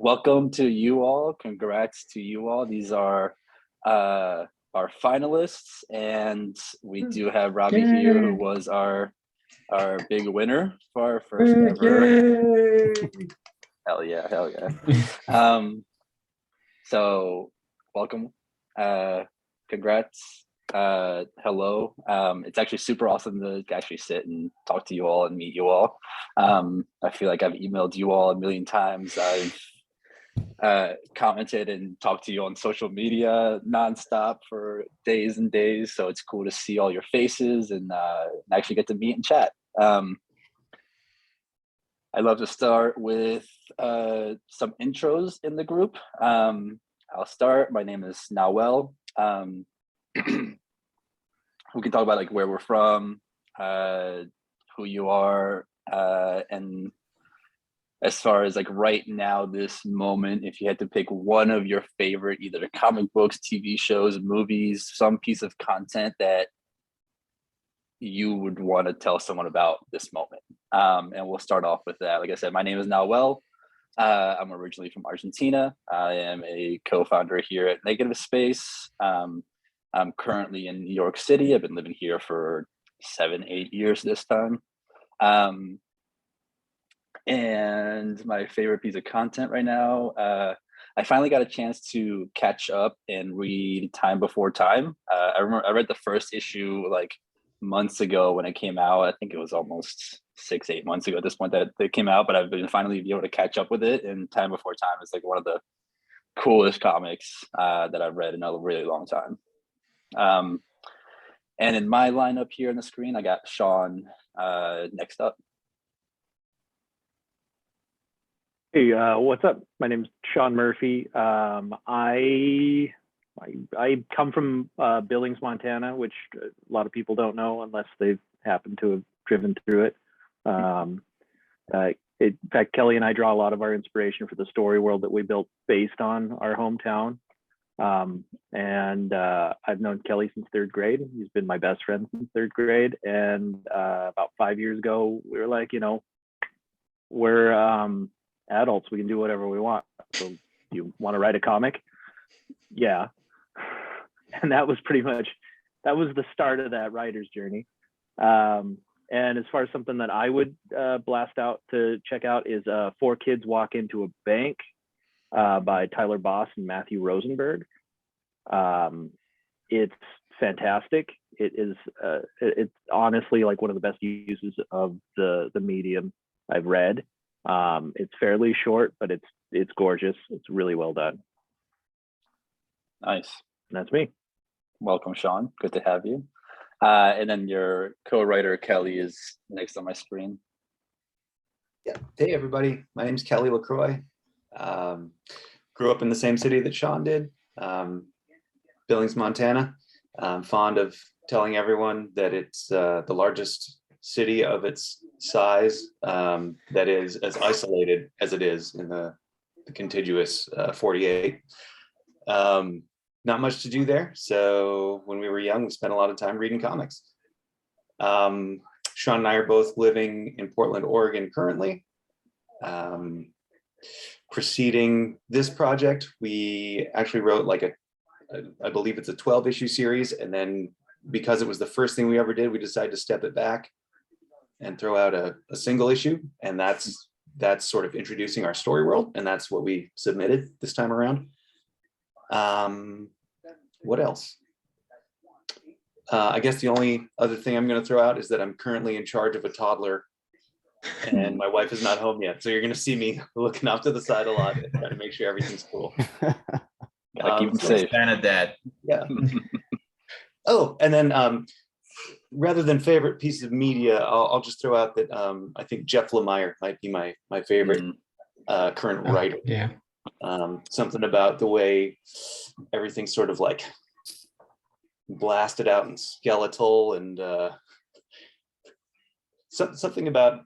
Welcome to you all. Congrats to you all. These are our finalists, and we do have Robbie here, who was our big winner for our first ever. Hell yeah, hell yeah. So welcome. Congrats. Hello. It's actually super awesome to actually sit and talk to you all and meet you all. I feel like I've emailed you all a million times. I've commented and talked to you on social media nonstop for days and days. So it's cool to see all your faces and actually get to meet and chat. I'd love to start with some intros in the group. I'll start. My name is Nawel. We can talk about like where we're from, who you are, and as far as like right now, this moment, if you had to pick one of your favorite, either comic books, TV shows, movies, some piece of content that you would want to tell someone about this moment. And we'll start off with that. Like I said, my name is Nawel. I'm originally from Argentina. I am a co-founder here at Negative Space. I'm currently in New York City. I've been living here for 7-8 years this time. And my favorite piece of content right now, I finally got a chance to catch up and read Time Before Time. I remember I read the first issue like months ago when it came out. I think it was almost 6-8 months ago at this point that it came out, but I've been finally able to catch up with it. And Time Before Time is like one of the coolest comics that I've read in a really long time. And in my lineup here on the screen, I got Sean next up. Hey, what's up? My name's Sean Murphy. I come from Billings, Montana, which a lot of people don't know unless they've happened to have driven through it. In fact, Kelly and I draw a lot of our inspiration for the story world that we built based on our hometown. And I've known Kelly since 3rd grade. He's been my best friend since 3rd grade. And about 5 years ago, we were like, we're adults, we can do whatever we want. So you want to write a comic? Yeah. And that was the start of that writer's journey. And as far as something that I would blast out to check out is 4 Kids Walk Into a Bank by Tyler Boss and Matthew Rosenberg. It's fantastic. It's honestly like one of the best uses of the medium I've read. It's fairly short, but it's gorgeous. It's really well done. Nice. And that's me. Welcome, Sean. Good to have you. And then your co-writer Kelly is next on my screen. Yeah. Hey everybody. My name's Kelly LaCroix. Grew up in the same city that Sean did, Billings, Montana. I'm fond of telling everyone that it's the largest city of its size that is as isolated as it is in the contiguous 48. Not much to do there. So when we were young, we spent a lot of time reading comics. Sean and I are both living in Portland, Oregon currently. Preceding this project, we actually wrote like I believe it's a 12-issue series. And then because it was the first thing we ever did, we decided to step it back and throw out a single issue. And that's sort of introducing our story world. And that's what we submitted this time around. What else? I guess the only other thing I'm going to throw out is that I'm currently in charge of a toddler and my wife is not home yet. So you're going to see me looking off to the side a lot and trying to make sure everything's cool. Gotta keep them safe. Dad. Yeah. Oh, and then rather than favorite piece of media, I'll just throw out that I think Jeff Lemire might be my favorite current writer. Yeah. Something about the way everything's sort of like blasted out and skeletal, and something about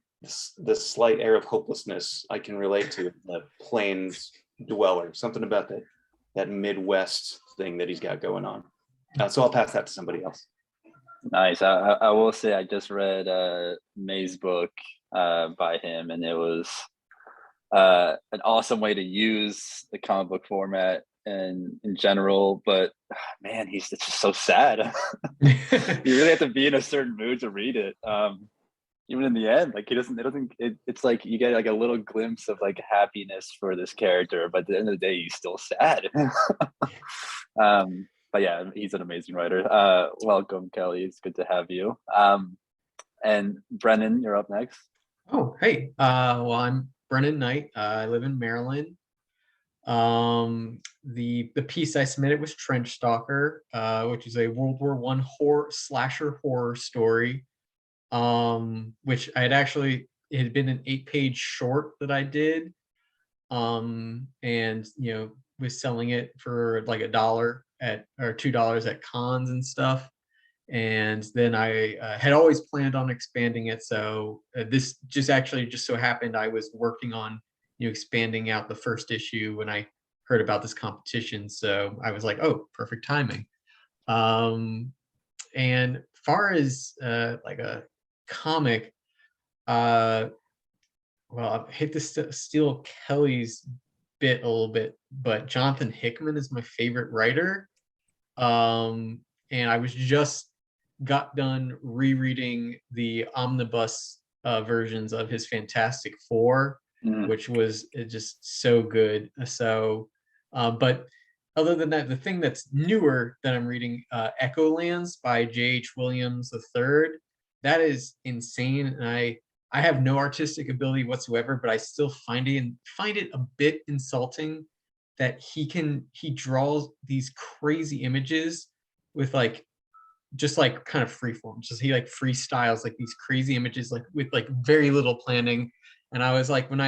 the slight air of hopelessness I can relate to the plains dweller. Something about that Midwest thing that he's got going on. So I'll pass that to somebody else. Nice. I will say I just read May's book by him, and it was an awesome way to use the comic book format and in general, but man, it's just so sad. You really have to be in a certain mood to read it. Even in the end, like it's like you get like a little glimpse of like happiness for this character, but at the end of the day, he's still sad. But yeah, he's an amazing writer. Welcome, Kelly. It's good to have you. And Brennan, you're up next. Oh, hey. Well, I'm Brennan Knight. I live in Maryland. The piece I submitted was Trench Stalker, which is a World War I slasher horror story. Which I had actually, it had been an 8-page short that I did. And was selling it for like $1 or $2 at cons and stuff. And then I had always planned on expanding it. So this just so happened I was working on expanding out the first issue when I heard about this competition. So I was like, oh, perfect timing. And far as like a comic, well, I hate to steal Kelly's bit a little bit, but Jonathan Hickman is my favorite writer. And I was just got done rereading the omnibus versions of his Fantastic Four, which was just so good. So, but other than that, the thing that's newer that I'm reading, Echolands by J.H. Williams III, that is insane. And I have no artistic ability whatsoever, but I still find it a bit insulting that he draws these crazy images with just like kind of freeform. Just he like freestyles like these crazy images like with like very little planning. And I was like, when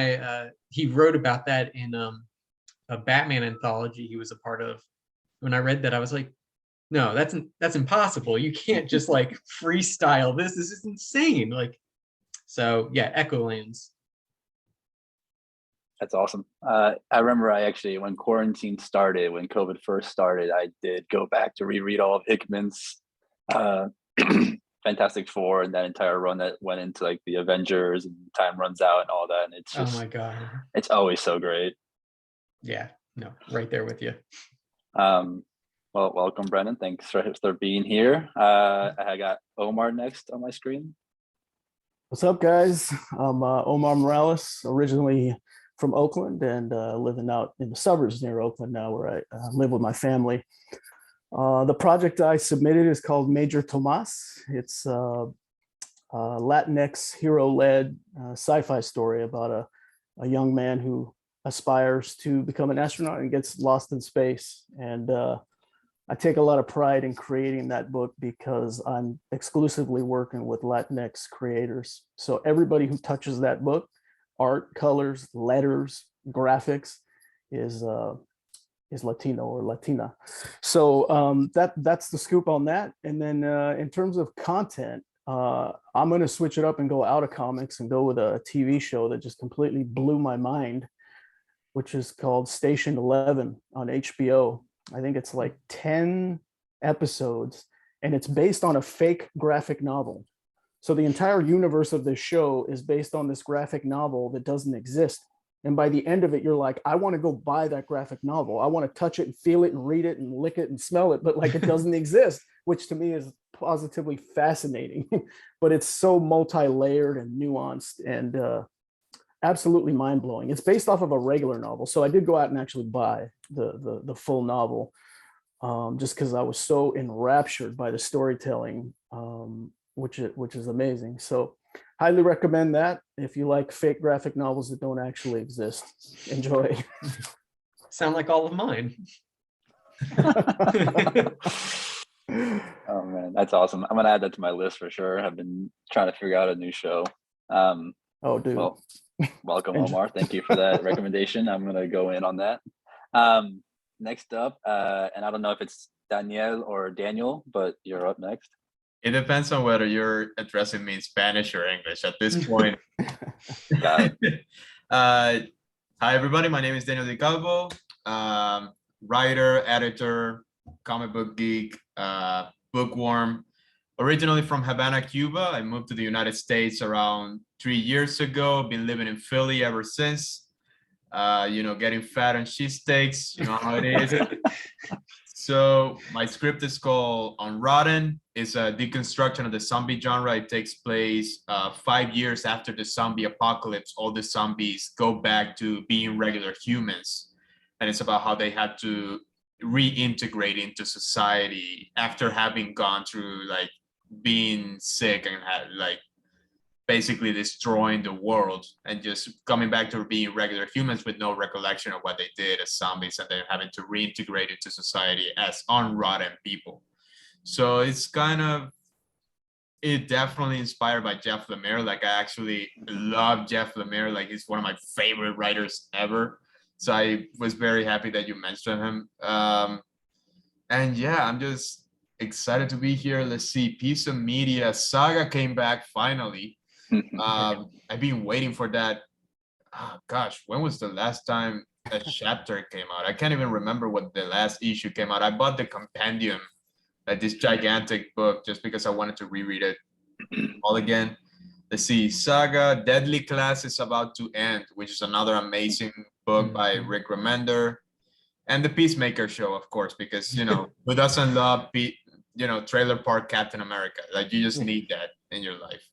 he wrote about that in a Batman anthology he was a part of. When I read that, I was like, no, that's impossible. You can't just like freestyle this. This is insane. Like, so yeah, Echolands. That's awesome. I remember when quarantine started, when COVID first started, I did go back to reread all of Hickman's Fantastic Four and that entire run that went into like the Avengers and Time Runs Out and all that. And it's just, oh my God, it's always so great. Yeah, no, right there with you. Well, welcome, Brennan. Thanks for being here. I got Omar next on my screen. What's up, guys? I'm Omar Morales, originally from Oakland and living out in the suburbs near Oakland now, where I live with my family. The project I submitted is called Major Tomas. It's a Latinx hero-led sci-fi story about a young man who aspires to become an astronaut and gets lost in space. And I take a lot of pride in creating that book because I'm exclusively working with Latinx creators. So everybody who touches that book, art, colors, letters, graphics, is Latino or Latina. So that's the scoop on that. And then in terms of content, I'm going to switch it up and go out of comics and go with a TV show that just completely blew my mind, which is called Station 11 on HBO. I think it's like 10 episodes, and it's based on a fake graphic novel. So the entire universe of this show is based on this graphic novel that doesn't exist. And by the end of it, you're like, I want to go buy that graphic novel. I want to touch it and feel it and read it and lick it and smell it, but like it doesn't exist, which to me is positively fascinating. But it's so multi-layered and nuanced and absolutely mind-blowing. It's based off of a regular novel. So I did go out and actually buy the full novel just because I was so enraptured by the storytelling, which is amazing. So highly recommend that if you like fake graphic novels that don't actually exist. Enjoy. Sound like all of mine. Oh man, that's awesome. I'm gonna add that to my list for sure. I've been trying to figure out a new show. Oh, dude. Well, welcome, Omar. Thank you for that recommendation. I'm gonna go in on that. Next up, and I don't know if it's Danielle or Daniel, but you're up next. It depends on whether you're addressing me in Spanish or English at this point. Got it. Hi, everybody. My name is Daniel Di Calvo, writer, editor, comic book geek, bookworm. Originally from Havana, Cuba. I moved to the United States around 3 years ago. Been living in Philly ever since. getting fat on cheesesteaks, you know how it is. So my script is called On Rotten. It's a deconstruction of the zombie genre. It takes place 5 years after the zombie apocalypse. All the zombies go back to being regular humans. And it's about how they had to reintegrate into society after having gone through like being sick and had like basically destroying the world and just coming back to being regular humans with no recollection of what they did as zombies, and then having to reintegrate into society as unrotten people. So it's kind of, it definitely inspired by Jeff Lemire. Like I actually love Jeff Lemire. Like he's one of my favorite writers ever. So I was very happy that you mentioned him. And yeah, I'm just excited to be here. Let's see, Piece of Media Saga came back finally. I've been waiting for that. Oh, gosh, when was the last time a chapter came out? I can't even remember what the last issue came out. I bought the compendium, like this gigantic book, just because I wanted to reread it all again. Let's see, Saga, Deadly Class is about to end, which is another amazing book by Rick Remender. And the Peacemaker show, of course, because, who doesn't love, Trailer Park Captain America? Like you just need that in your life.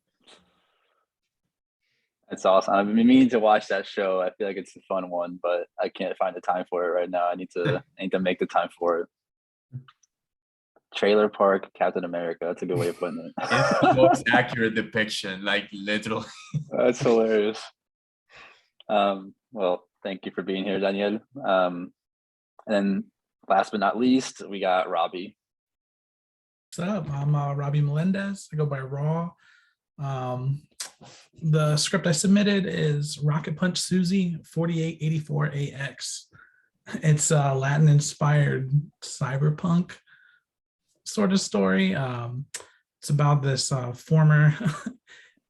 It's awesome. I've been meaning to watch that show. I feel like it's a fun one, but I can't find the time for it right now. I need to make the time for it. Trailer Park Captain America. That's a good way of putting it. It's the most accurate depiction, like literally. That's hilarious. Well, thank you for being here, Daniel. And then last but not least, we got Robbie. What's up? I'm Robbie Melendez. I go by Raw. The script I submitted is Rocket Punch Susie 4884AX. It's a Latin inspired cyberpunk sort of story. It's about this former,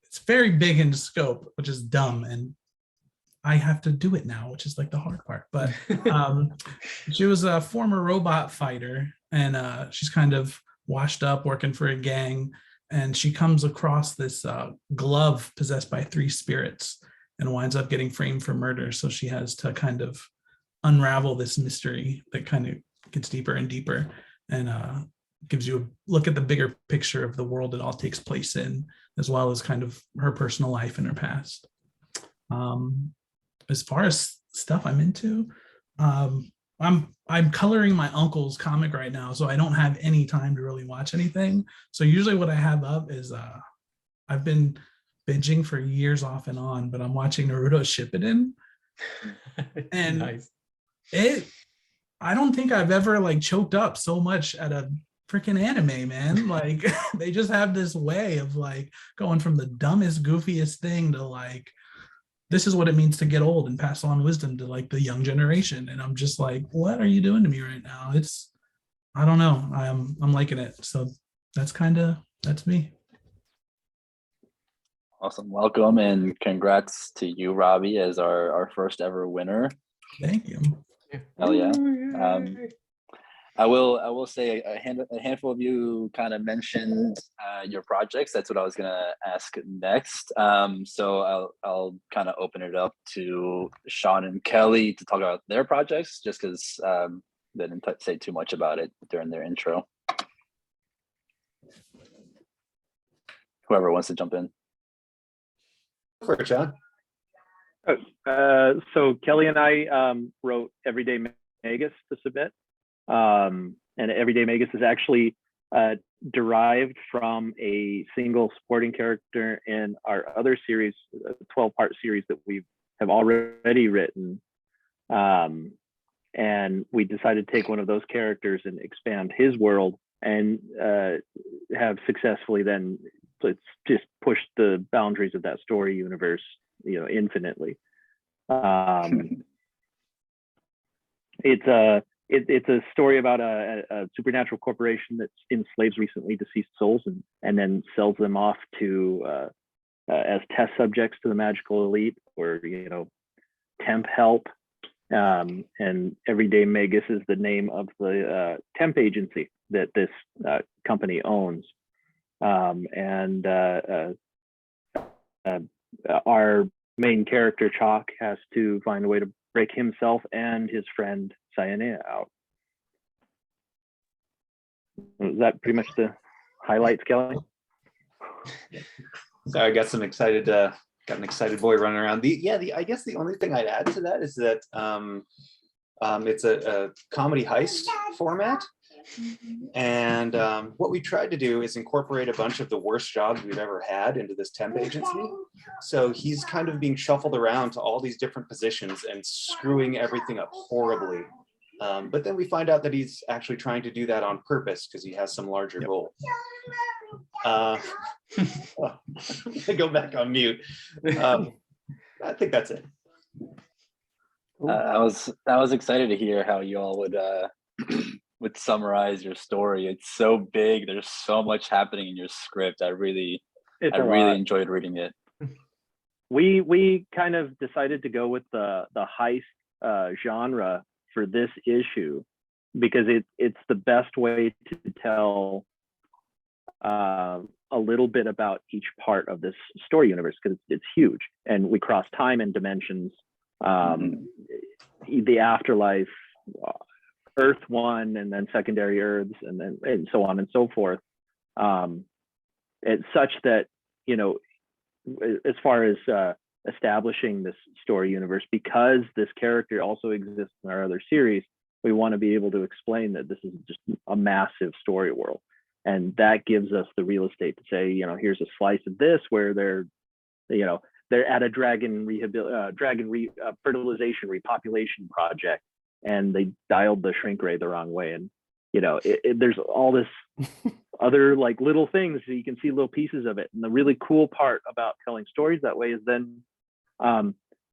it's very big in scope, which is dumb. And I have to do it now, which is like the hard part. But she was a former robot fighter, and she's kind of washed up working for a gang. And she comes across this glove possessed by 3 spirits and winds up getting framed for murder. So she has to kind of unravel this mystery that kind of gets deeper and deeper, and gives you a look at the bigger picture of the world it all takes place in, as well as kind of her personal life and her past. As far as stuff I'm into, I'm coloring my uncle's comic right now, so I don't have any time to really watch anything. So usually what I have up is I've been binging for years off and on, but I'm watching Naruto Shippuden. And nice. I don't think I've ever like choked up so much at a freaking anime, man. Like they just have this way of like going from the dumbest, goofiest thing to like, this is what it means to get old and pass on wisdom to like the young generation. And I'm just like, what are you doing to me right now? I don't know. I'm liking it. So that's me. Awesome. Welcome and congrats to you, Robbie, as our first ever winner. Thank you. Hell yeah. I will say a handful of you kind of mentioned your projects. That's what I was gonna ask next. So I'll kind of open it up to Sean and Kelly to talk about their projects, just because they didn't say too much about it during their intro. Whoever wants to jump in. For it, Sean. So Kelly and I wrote Everyday Magus to submit. And Everyday Magus is actually derived from a single supporting character in our other series, a 12-part series that we have already written. And we decided to take one of those characters and expand his world, and have successfully then it's just pushed the boundaries of that story universe, infinitely. It's a story about a supernatural corporation that enslaves recently deceased souls and then sells them off to as test subjects to the magical elite, or temp help. And Everyday Magus is the name of the temp agency that this company owns. And our main character Chalk has to find a way to break himself and his friend Cyanea out. Is that pretty much the highlights, Kelly? So I got an excited boy running around. I guess the only thing I'd add to that is that it's a comedy heist format. And what we tried to do is incorporate a bunch of the worst jobs we've ever had into this temp agency. So he's kind of being shuffled around to all these different positions and screwing everything up horribly. But then we find out that he's actually trying to do that on purpose because he has some larger goal. I go back on mute. I think that's it. I was excited to hear how you all would summarize your story. It's so big. There's so much happening in your script. I really enjoyed reading it. We kind of decided to go with the heist genre for this issue because it's the best way to tell a little bit about each part of this story universe because it's huge, and we cross time and dimensions, the afterlife, Earth 1, and then secondary Earths, and so on and so forth. It's such that, you know, as far as establishing this story universe, because this character also exists in our other series, we want to be able to explain that this is just a massive story world. And that gives us the real estate to say, you know, here's a slice of this where they're at a dragon fertilization repopulation project, and they dialed the shrink ray the wrong way. And, you know, there's all this other like little things, so you can see little pieces of it. And the really cool part about telling stories that way is then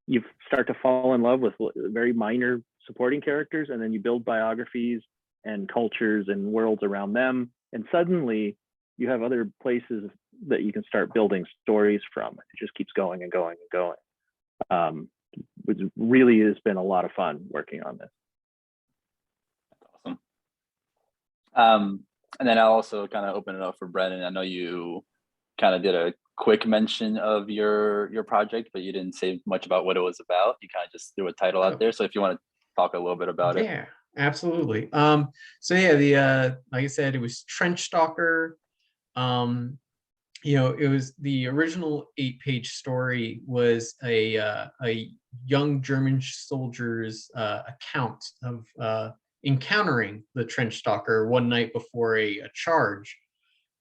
you start to fall in love with very minor supporting characters, and then you build biographies and cultures and worlds around them. And suddenly you have other places that you can start building stories from. It just keeps going and going and going. Which really has been a lot of fun working on this. That's awesome. And then I'll also kind of open it up for Brennan. I know you kind of did a quick mention of your project, but you didn't say much about what it was about. You kind of just threw a title out there. So if you want to talk a little bit about it. Yeah, absolutely. So yeah, the like I said, it was Trench Stalker. You know, it was the original 8-page story was a young German soldier's account of encountering the Trench Stalker one night before a charge.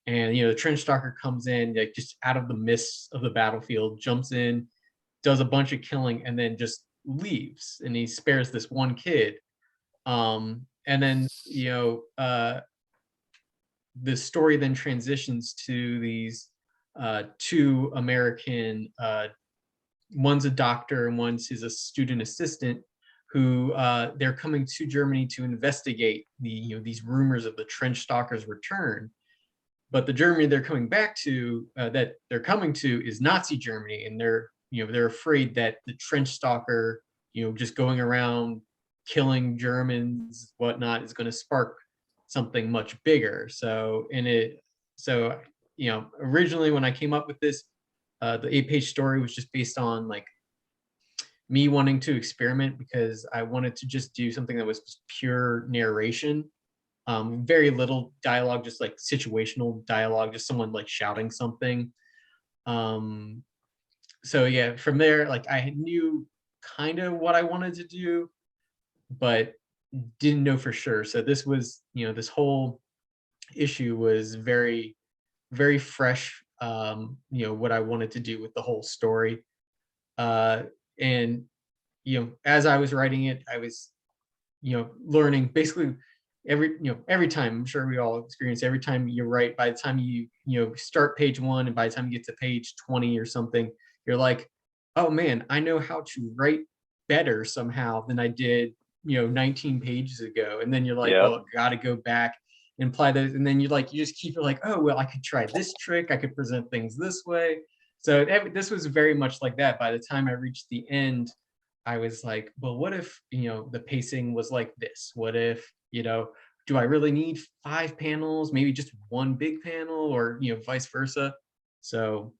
And, you know, the Trench Stalker comes in like just out of the mists of the battlefield, jumps in, does a bunch of killing, and then just leaves. And he spares this one kid. And then, you know, the story then transitions to these two American, one's a doctor and one's a student assistant, who they're coming to Germany to investigate these rumors of the Trench Stalker's return. But the Germany they're coming back to, that they're coming to, is Nazi Germany, and they're afraid that the Trench Stalker, just going around killing Germans, whatnot, is going to spark something much bigger. So originally when I came up with this, the 8-page story was just based on like me wanting to experiment, because I wanted to just do something that was just pure narration. Very little dialogue, just like situational dialogue, just someone like shouting something. So yeah, from there, like I knew kind of what I wanted to do, but didn't know for sure. So this was, this whole issue was very, very fresh, what I wanted to do with the whole story. And, as I was writing it, I was, learning basically every time. I'm sure we all experience, every time you write, by the time you start page 1 and by the time you get to page 20 or something, you're like, oh man, I know how to write better somehow than I did 19 pages ago. And then you're like, Yep. well, I gotta go back and apply those. And then you just keep it like, oh well, I could try this trick, I could present things this way. So this was very much like that. By the time I reached the end, I was like, well, what if the pacing was like this? What if do I really need 5 panels, maybe just one big panel, or vice versa? So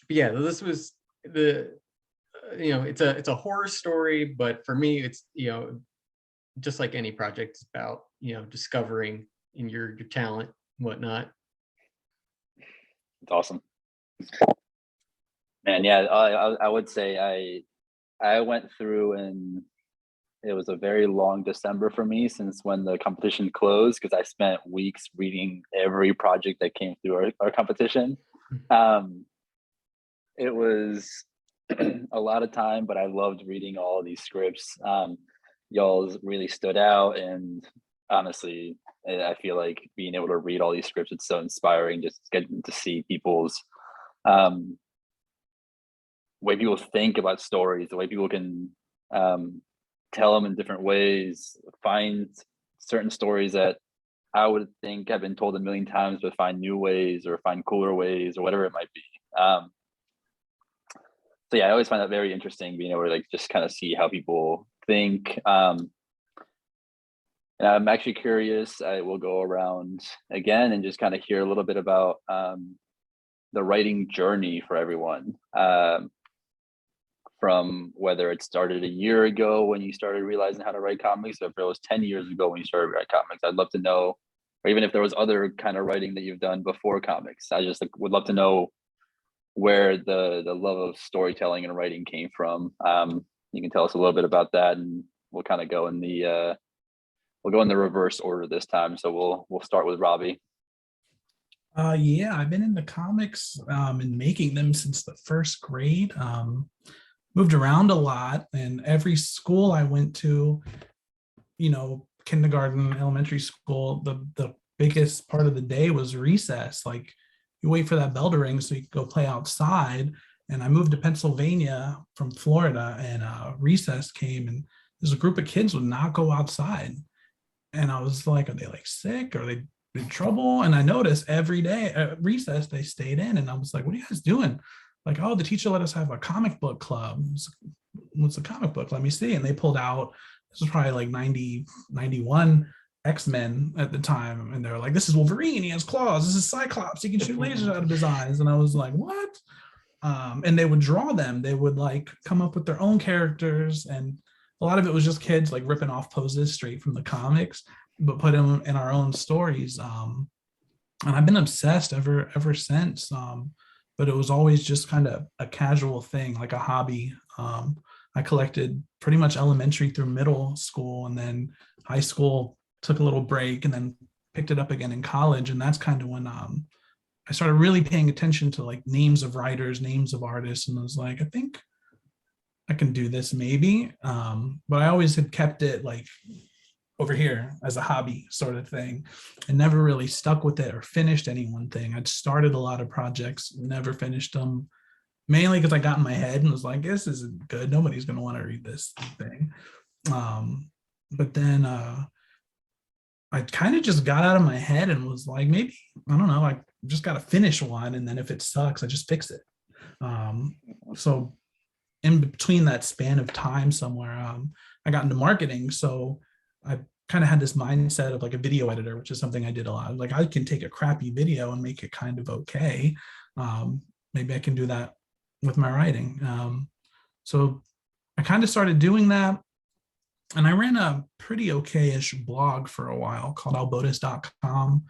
but yeah, this was it's a horror story, but for me, it's just like any project, it's about discovering in your talent and whatnot. It's awesome. Man, yeah, I would say I went through, and it was a very long December for me since when the competition closed, because I spent weeks reading every project that came through our competition. It was a lot of time, but I loved reading all of these scripts. Y'all's really stood out, and honestly, I feel like being able to read all these scripts, it's so inspiring just getting to see people's way people think about stories, the way people can tell them in different ways, find certain stories that I would think have been told a million times, but find new ways or find cooler ways or whatever it might be. So yeah, I always find that very interesting, being able to like just kind of see how people think. And I'm actually curious, I will go around again and just kind of hear a little bit about the writing journey for everyone. From whether it started a year ago when you started realizing how to write comics, or if it was 10 years ago when you started writing comics. I'd love to know, or even if there was other kind of writing that you've done before comics. I just would love to know where the love of storytelling and writing came from. You can tell us a little bit about that, and we'll kind of go in the reverse order this time. So we'll start with Robbie. Yeah, I've been in the comics and making them since the first grade. Moved around a lot, and every school I went to, kindergarten, elementary school, the biggest part of the day was recess. Like, you wait for that bell to ring so you could go play outside. And I moved to Pennsylvania from Florida, and recess came, and there's a group of kids would not go outside. And I was like, are they like sick? Are they in trouble? And I noticed every day at recess they stayed in, and I was like, what are you guys doing? Like, oh, the teacher let us have a comic book club. What's a comic book? Let me see. And they pulled out, this was probably like 90, 91 X-Men at the time. And they were like, this is Wolverine, he has claws. This is Cyclops, he can shoot lasers out of his eyes. And I was like, what? And they would draw them. They would like come up with their own characters. And a lot of it was just kids like ripping off poses straight from the comics, but put them in our own stories. And I've been obsessed ever since. But it was always just kind of a casual thing, like a hobby. I collected pretty much elementary through middle school, and then high school took a little break, and then picked it up again in college. And that's kind of when I started really paying attention to like names of writers, names of artists, and I was like, I think I can do this maybe. But I always had kept it like over here as a hobby sort of thing, and never really stuck with it or finished any one thing. I'd started a lot of projects, never finished them, mainly because I got in my head and was like, this isn't good. Nobody's going to want to read this thing. But then I kind of just got out of my head and was like, maybe, I don't know, I just got to finish one. And then if it sucks, I just fix it. So in between that span of time somewhere, I got into marketing. So I kind of had this mindset of like a video editor, which is something I did a lot. Like, I can take a crappy video and make it kind of okay. Maybe I can do that with my writing. So I kind of started doing that. And I ran a pretty okay-ish blog for a while called albotus.com.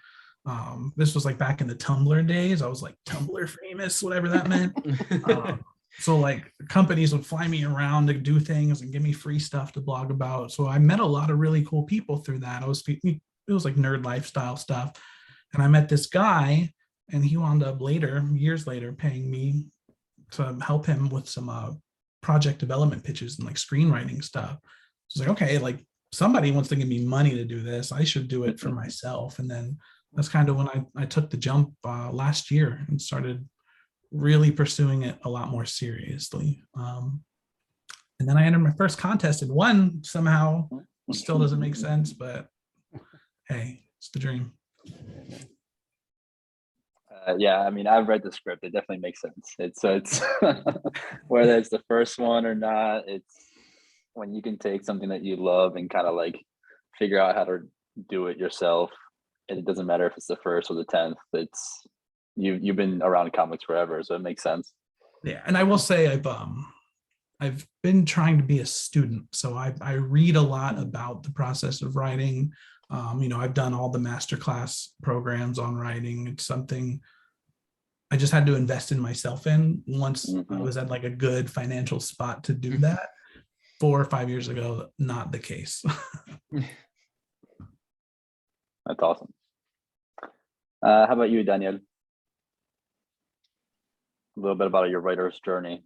This was like back in the Tumblr days. I was like Tumblr famous, whatever that meant. So like companies would fly me around to do things and give me free stuff to blog about. So I met a lot of really cool people through that. It was like nerd lifestyle stuff. And I met this guy, and he wound up years later, paying me to help him with some project development pitches and like screenwriting stuff. So I was like, okay, like somebody wants to give me money to do this, I should do it for myself. And then that's kind of when I took the jump last year and started really pursuing it a lot more seriously. And then I entered my first contest and won somehow. Still doesn't make sense, but hey, it's the dream. Yeah, I mean, I've read the script. It definitely makes sense. It's whether it's the first one or not, it's when you can take something that you love and kind of like figure out how to do it yourself. And it doesn't matter if it's the first or the 10th. It's you've been around comics forever, so it makes sense. Yeah, and I will say I've been trying to be a student, so I read a lot about the process of writing. I've done all the masterclass programs on writing. It's something I just had to invest in myself in once I was at like a good financial spot to do that. 4 or 5 years ago, not the case. That's awesome. How about you, Daniel? A little bit about your writer's journey.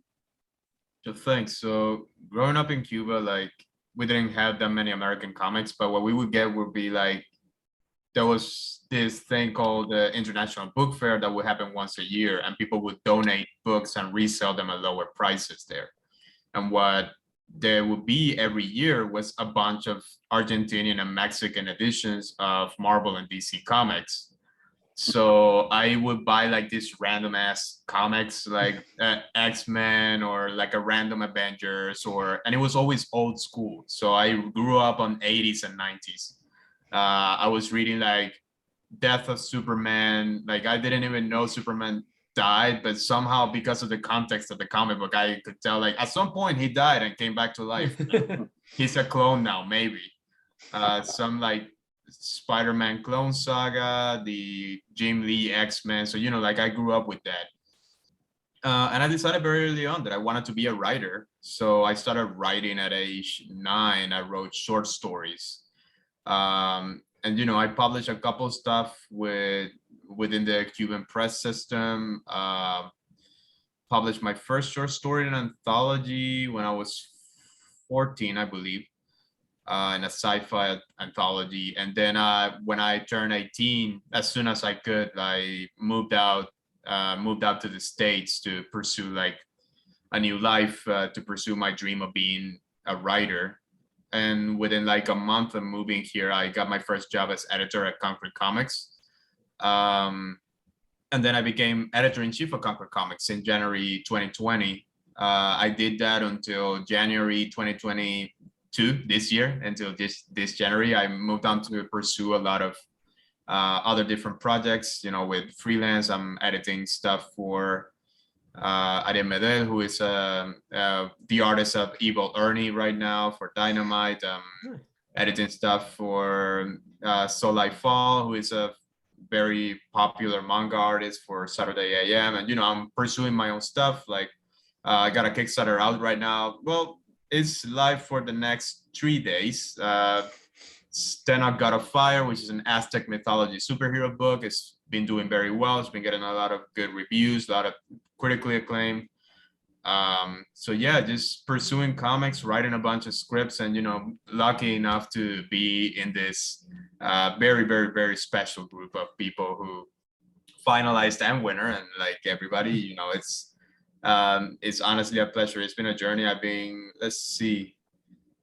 So thanks. So growing up in Cuba, like we didn't have that many American comics, but what we would get would be like, there was this thing called the International Book Fair that would happen once a year, and people would donate books and resell them at lower prices there. And what there would be every year was a bunch of Argentinian and Mexican editions of Marvel and DC comics. So I would buy like these random ass comics like X-Men or like a random Avengers, and it was always old school. So I grew up on 80s and 90s. I was reading like Death of Superman. Like I didn't even know Superman died, but somehow because of the context of the comic book, I could tell like at some point he died and came back to life. He's a clone now, maybe. Some like Spider-Man clone saga, the Jim Lee X-Men. So, like I grew up with that. And I decided very early on that I wanted to be a writer. So I started writing at age 9. I wrote short stories. And I published a couple stuff within the Cuban press system. Published my first short story in an anthology when I was 14, I believe, in a sci-fi anthology. And then when I turned 18, as soon as I could, I moved out to the States to pursue like a new life, to pursue my dream of being a writer. And within like a month of moving here, I got my first job as editor at Concrete Comics. And then I became editor-in-chief of Concrete Comics in January 2020. I did that until January 2022, this year, until this January. I moved on to pursue a lot of other different projects, with freelance. I'm editing stuff for Ariel Medel, who is the artist of Evil Ernie right now for Dynamite. Editing stuff for Solai Fall, who is a very popular manga artist for Saturday AM. And, I'm pursuing my own stuff. Like I got a Kickstarter out right now. Well, it's live for the next 3 days. Stenok God of Fire, which is an Aztec mythology superhero book. It's been doing very well. It's been getting a lot of good reviews, a lot of critically acclaimed. So yeah, just pursuing comics, writing a bunch of scripts, and lucky enough to be in this very, very, very special group of people who finalized and winner. And like everybody, it's honestly a pleasure. It's been a journey. I've been,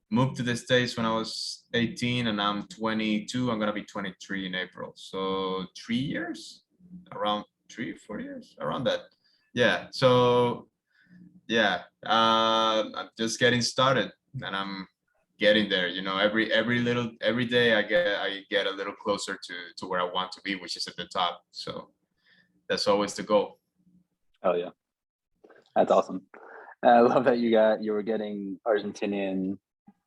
moved to the States when I was 18, and I'm 22. I'm gonna be 23 in April. So 3 years, around 3-4 years, around that. Yeah. So yeah, I'm just getting started, and I'm getting there. Every day I get a little closer to where I want to be, which is at the top. So that's always the goal. Oh yeah, that's awesome. I love that you were getting Argentinian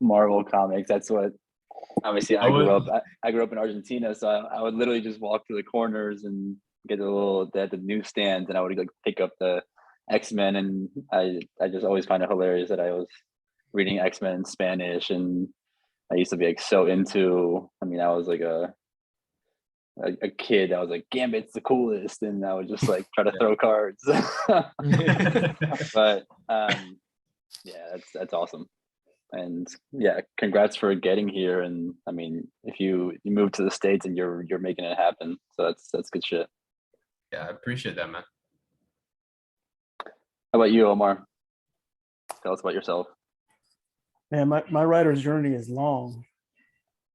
Marvel comics. That's what, obviously I grew up in Argentina, so I would literally just walk to the corners and get the newsstands, and I would like pick up the X-Men, and I just always find it hilarious that I was reading X-Men in Spanish, and I used to be like so into, I was like a kid that was like, Gambit's the coolest, and I would just like try to throw cards. But yeah, that's awesome. And yeah, congrats for getting here. And if you move to the States and you're making it happen, so that's good shit. Yeah, I appreciate that, man. How about you, Omar? Tell us about yourself. Man, my writer's journey is long.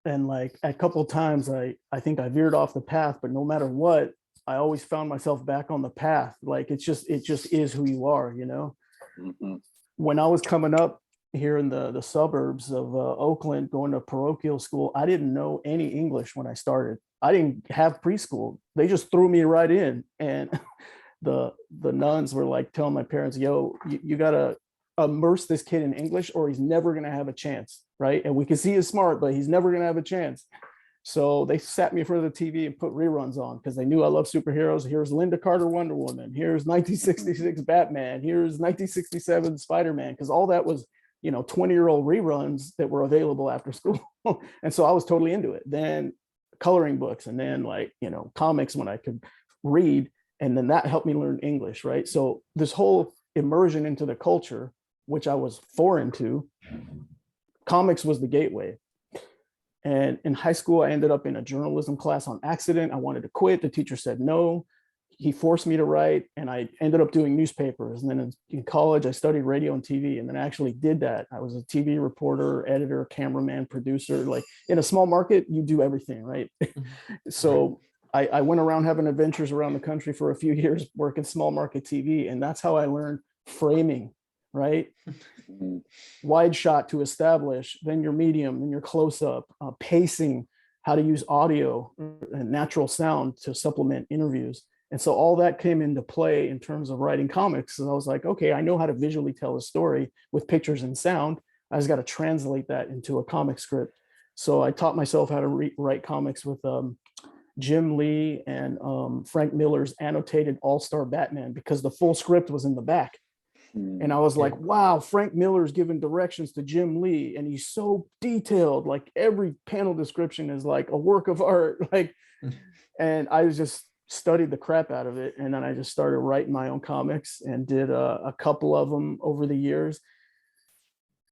And like a couple of times I think I veered off the path, but no matter what, I always found myself back on the path. Like it just is who you are, Mm-hmm. When I was coming up here in the suburbs of Oakland, going to parochial school, I didn't know any English when I started. I didn't have preschool. They just threw me right in. And the nuns were like telling my parents, yo, you gotta immerse this kid in English or he's never going to have a chance, right? And we can see he's smart, but he's never going to have a chance. So they sat me in front of the TV and put reruns on because they knew I love superheroes. Here's Linda Carter Wonder Woman. Here's 1966 Batman. Here's 1967 Spider-Man, because all that was, 20-year-old reruns that were available after school. And so I was totally into it. Then coloring books, and then comics when I could read. And then that helped me learn English, right? So this whole immersion into the culture, which I was foreign to, comics was the gateway. And in high school, I ended up in a journalism class on accident. I wanted to quit. The teacher said no. He forced me to write, and I ended up doing newspapers. And then in college, I studied radio and TV, and then I actually did that. I was a TV reporter, editor, cameraman, producer. Like in a small market, you do everything, right? So I went around having adventures around the country for a few years, working small market TV, and that's how I learned framing, right? Wide shot to establish, then your medium, then your close up, pacing, how to use audio and natural sound to supplement interviews. And so all that came into play in terms of writing comics. And I was like, okay, I know how to visually tell a story with pictures and sound. I just got to translate that into a comic script. So I taught myself how to write comics with Jim Lee and Frank Miller's annotated All-Star Batman, because the full script was in the back. And I was like, wow, Frank Miller's giving directions to Jim Lee, and he's so detailed. Like every panel description is like a work of art. And I just studied the crap out of it. And then I just started writing my own comics and did a couple of them over the years.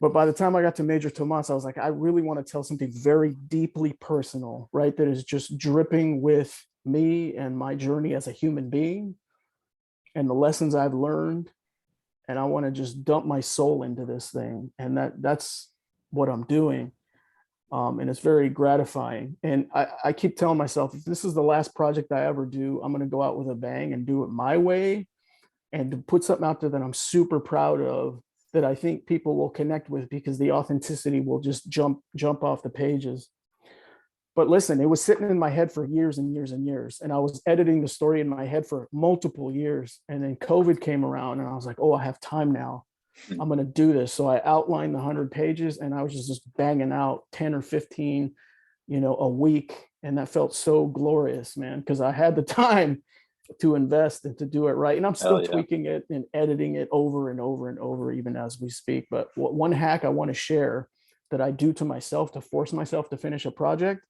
But by the time I got to Major Tomas, I was like, I really want to tell something very deeply personal, right? That is just dripping with me and my journey as a human being and the lessons I've learned. And I want to just dump my soul into this thing. And that's what I'm doing. And it's very gratifying. And I keep telling myself, if this is the last project I ever do, I'm going to go out with a bang and do it my way and to put something out there that I'm super proud of, that I think people will connect with, because the authenticity will just jump off the pages. But listen, it was sitting in my head for years and years and years. And I was editing the story in my head for multiple years. And then COVID came around and I was like, oh, I have time now. I'm going to do this. So I outlined the 100 pages and I was just banging out 10 or 15, a week. And that felt so glorious, man, because I had the time to invest and to do it right. And I'm still tweaking it and editing it over and over and over, even as we speak. But one hack I want to share that I do to myself to force myself to finish a project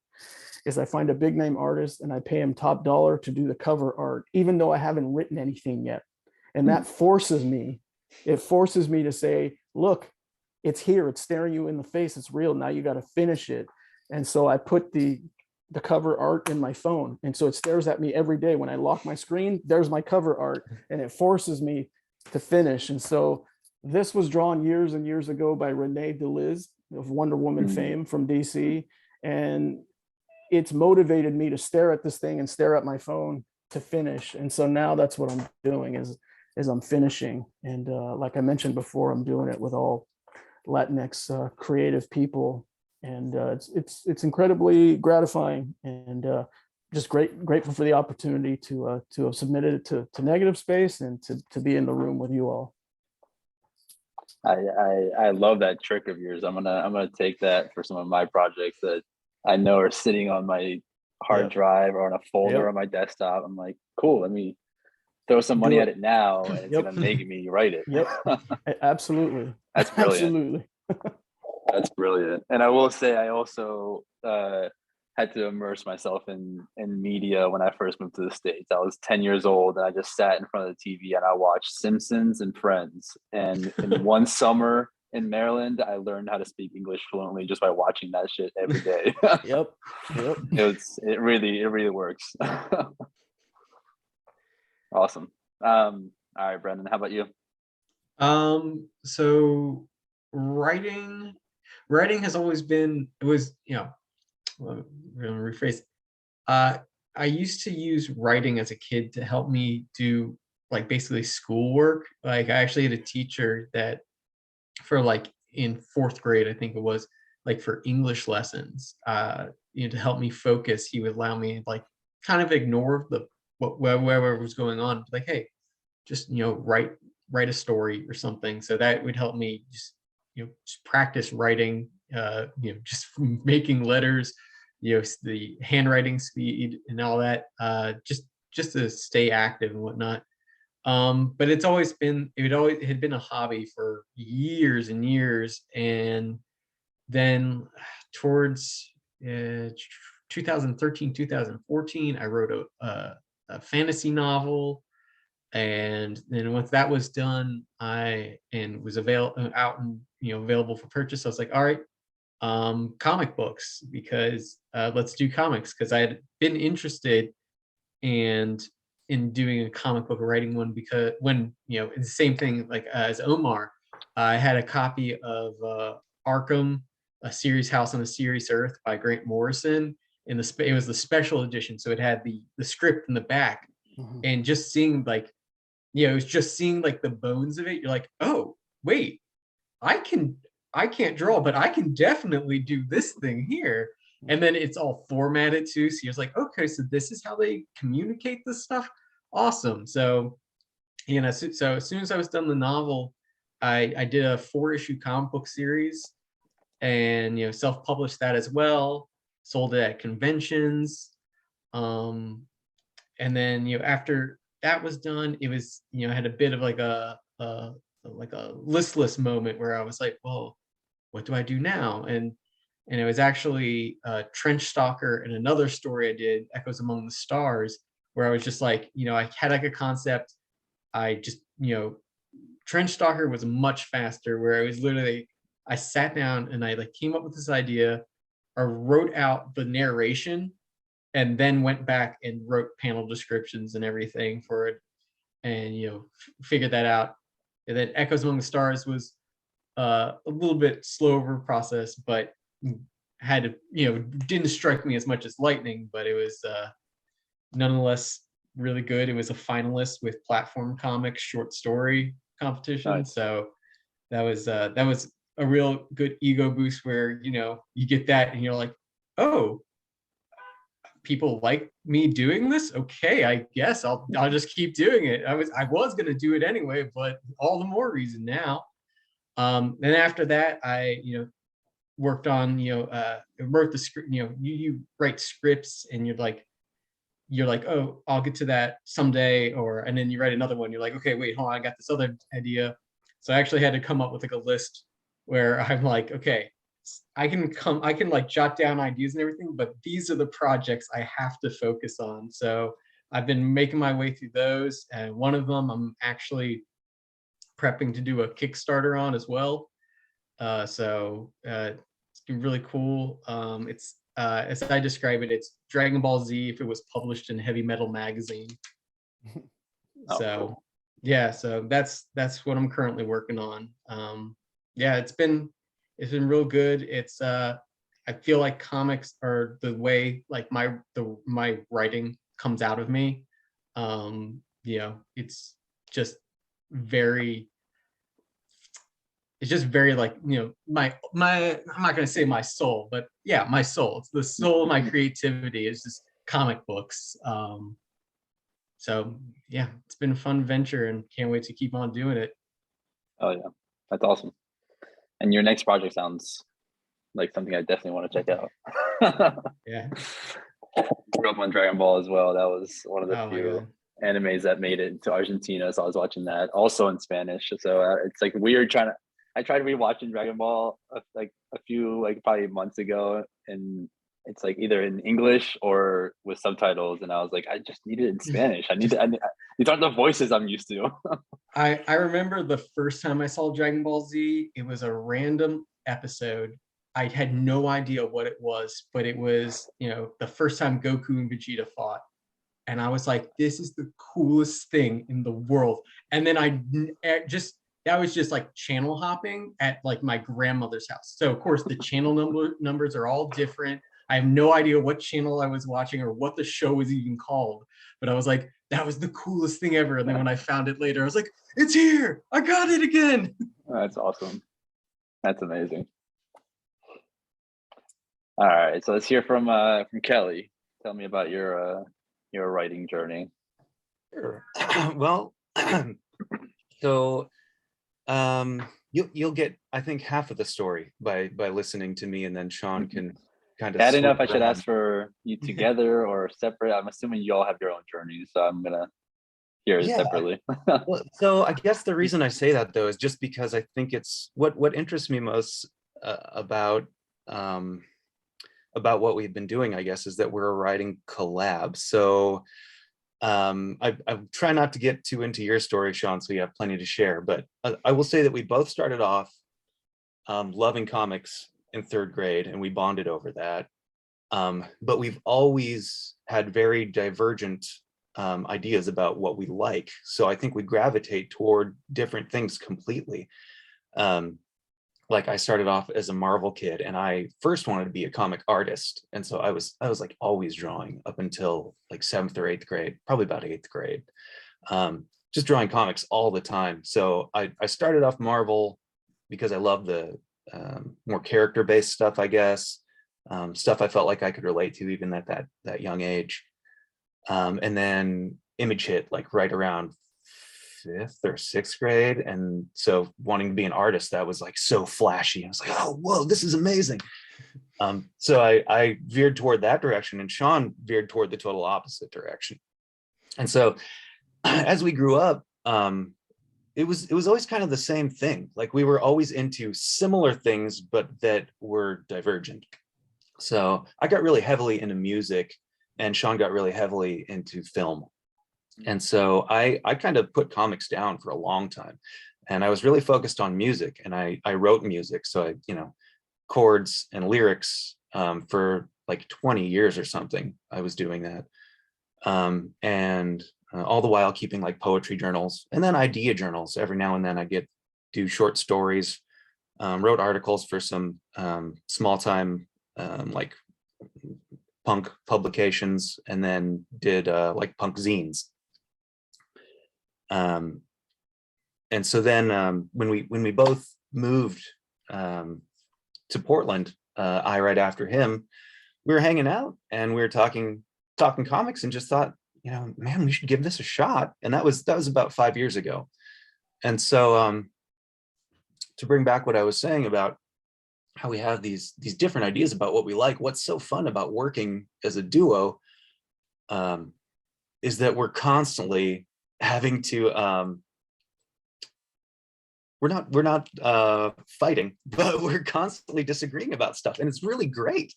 is I find a big name artist and I pay him top dollar to do the cover art, even though I haven't written anything yet. And that forces me to say, look, it's here, it's staring you in the face, it's real, now you got to finish it. And so I put the cover art in my phone, and so it stares at me every day. When I lock my screen, there's my cover art, and it forces me to finish. And so this was drawn years and years ago by Renee DeLiz of Wonder Woman fame from DC, and it's motivated me to stare at this thing and stare at my phone to finish. And so now that's what I'm doing is I'm finishing. And like I mentioned before, I'm doing it with all Latinx creative people. And it's incredibly gratifying, and just grateful for the opportunity to have submitted it to Negative Space and to be in the room with you all. I love that trick of yours. I'm gonna take that for some of my projects that I know are sitting on my hard drive or on a folder on my desktop. I'm like, cool, let me throw some money at it now, and it's gonna make me write it. Absolutely. That's brilliant. Absolutely. That's brilliant. And I will say, I also had to immerse myself in media when I first moved to the States. I was 10 years old and I just sat in front of the TV and I watched Simpsons and Friends. And in one summer in Maryland, I learned how to speak English fluently just by watching that shit every day. Yep. It really works. Awesome. All right, Brendan, how about you? So writing has always been, let me rephrase. I used to use writing as a kid to help me do like basically schoolwork. Like I actually had a teacher that for like in 4th grade, I think it was, like for English lessons, to help me focus, he would allow me like kind of ignore whatever was going on. Like, hey, just write write a story or something. So that would help me just practice writing, just making letters, the handwriting speed and all that, just to stay active and whatnot. But it had been a hobby for years and years. And then towards 2013, 2014, I wrote a fantasy novel. And then once that was done, was available for purchase. I was like, all right, comic books, because let's do comics, because I had been interested in doing a comic book, writing one, because when it's the same thing like as Omar, I had a copy of Arkham, A Serious House on a Serious Earth by Grant Morrison. It was the special edition, so it had the script in the back. And just seeing it was just seeing like the bones of it. You're like, oh wait, I can't draw, but I can definitely do this thing here. And then it's all formatted too. So you're like, okay, so this is how they communicate this stuff. Awesome. So, so as soon as I was done the novel, I did a 4-issue comic book series, and self-published that as well. Sold it at conventions. And then after that was done, it was I had a bit of like a listless moment where I was like, well, what do I do now? And it was actually Trench Stalker and another story I did, Echoes Among the Stars, where I was just like, I had like a concept. I just, Trench Stalker was much faster, where I was literally, I sat down and I like came up with this idea, or wrote out the narration, and then went back and wrote panel descriptions and everything for it, and figured that out. And then Echoes Among the Stars was a little bit slower process, but had to, didn't strike me as much as lightning, but it was nonetheless really good. It was a finalist with Platform Comics short story competition. Nice. So that was a real good ego boost, where you get that and you're like, oh, people like me doing this. Okay, I guess I'll just keep doing it. I was gonna do it anyway, but all the more reason now. Then after that, I worked on wrote the script. You write scripts, and you're like, oh, I'll get to that someday, and then you write another one. You're like, okay, wait, hold on, I got this other idea. So I actually had to come up with like a list where I'm like, okay, I can like jot down ideas and everything, but these are the projects I have to focus on. So I've been making my way through those, and one of them I'm actually prepping to do a Kickstarter on as well. So it's been really cool. It's as I describe it, it's Dragon Ball Z if it was published in Heavy Metal magazine. Oh, So cool. yeah, so that's what I'm currently working on. Yeah, it's been real good. It's I feel like comics are the way like my writing comes out of me. It's just very like my I'm not going to say my soul, but yeah, my soul. It's the soul of my creativity is just comic books. So yeah, it's been a fun venture, and can't wait to keep on doing it. Oh yeah, that's awesome. And your next project sounds like something I definitely want to check out. Yeah. Grew up on Dragon Ball as well. That was one of the Oh my few God. animes that made it to Argentina, so I was watching that also in Spanish. So it's like weird I tried rewatching Dragon Ball like a few like probably months ago, and it's like either in English or with subtitles, and I was like, I just need it in Spanish. These aren't the voices I'm used to. I remember the first time I saw Dragon Ball Z, it was a random episode. I had no idea what it was, but it was, the first time Goku and Vegeta fought. And I was like, this is the coolest thing in the world. And then that was just like channel hopping at like my grandmother's house. So of course the channel numbers are all different. I have no idea what channel I was watching or what the show was even called, but I was like, that was the coolest thing ever. And then when I found it later, I was like, it's here. I got it again. That's awesome. That's amazing. All right, so let's hear from Kelly. Tell me about your writing journey. Sure. Well, So you'll get, I think, half of the story by listening to me, and then Sean can kind of. I don't know if I swoop should around. ask for you together or separate. I'm assuming you all have your own journeys, so I'm gonna hear it Yeah. separately. Well, so I guess the reason I say that though is just because I think it's what interests me most about what we've been doing, I guess, is that we're a writing collab. So I try not to get too into your story, Sean, so you have plenty to share. But I will say that we both started off loving comics in third grade, and we bonded over that. But we've always had very divergent ideas about what we like. So I think we gravitate toward different things completely. Like I started off as a Marvel kid, and I first wanted to be a comic artist. And so I was like always drawing up until like 7th or 8th grade, probably about 8th grade. Just drawing comics all the time. So I started off Marvel because I love the more character-based stuff, I guess. Stuff I felt like I could relate to even at that young age. And then Image hit like right around 5th or 6th grade, and so wanting to be an artist, that was like so flashy. I was like, oh whoa, this is amazing. So I veered toward that direction, and Sean veered toward the total opposite direction. And so as we grew up, it was always kind of the same thing. Like we were always into similar things, but that were divergent. So I got really heavily into music, and Sean got really heavily into film. And so I kind of put comics down for a long time, and I was really focused on music, and I wrote music. So I, chords and lyrics for like 20 years or something. I was doing that. And all the while keeping like poetry journals and then idea journals. Every now and then I do short stories, wrote articles for some small time like punk publications, and then did like punk zines. And so then when we both moved to Portland, I right after him, we were hanging out and we were talking comics, and just thought, man, we should give this a shot. And that was about 5 years ago. And so to bring back what I was saying about how we have these different ideas about what we like, what's so fun about working as a duo is that we're constantly having to we're not fighting, but we're constantly disagreeing about stuff, and it's really great,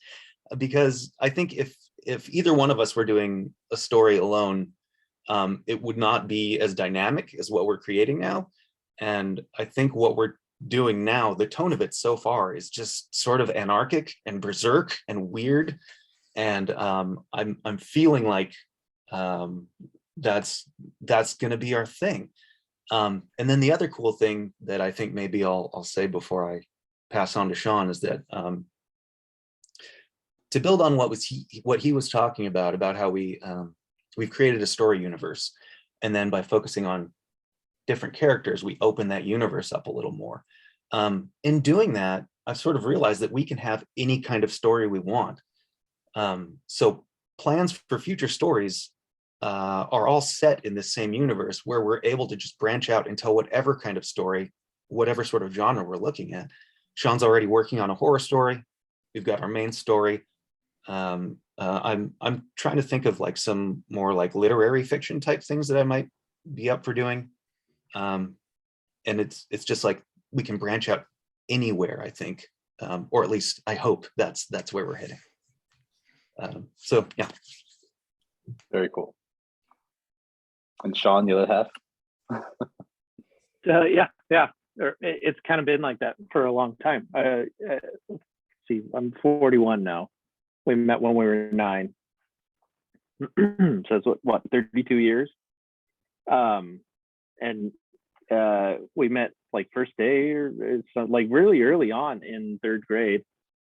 because I think if either one of us were doing a story alone, it would not be as dynamic as what we're creating now. And I think what we're doing now, the tone of it so far is just sort of anarchic and berserk and weird, and I'm feeling like that's going to be our thing. And then the other cool thing that I think maybe I'll say before I pass on to Sean is that to build on what he was talking about how we've created a story universe, and then by focusing on different characters, we open that universe up a little more. In doing that, I've sort of realized that we can have any kind of story we want. So plans for future stories are all set in this same universe, where we're able to just branch out and tell whatever kind of story, whatever sort of genre we're looking at. Sean's already working on a horror story. We've got our main story. I'm trying to think of like some more like literary fiction type things that I might be up for doing. And it's just like we can branch out anywhere, I think, or at least I hope that's where we're heading. So yeah. Very cool. And Sean, the other half? Yeah. It's kind of been like that for a long time. Let's see, I'm 41 now. We met when we were 9. So it's what 32 years. And we met like first day or like really early on in 3rd grade,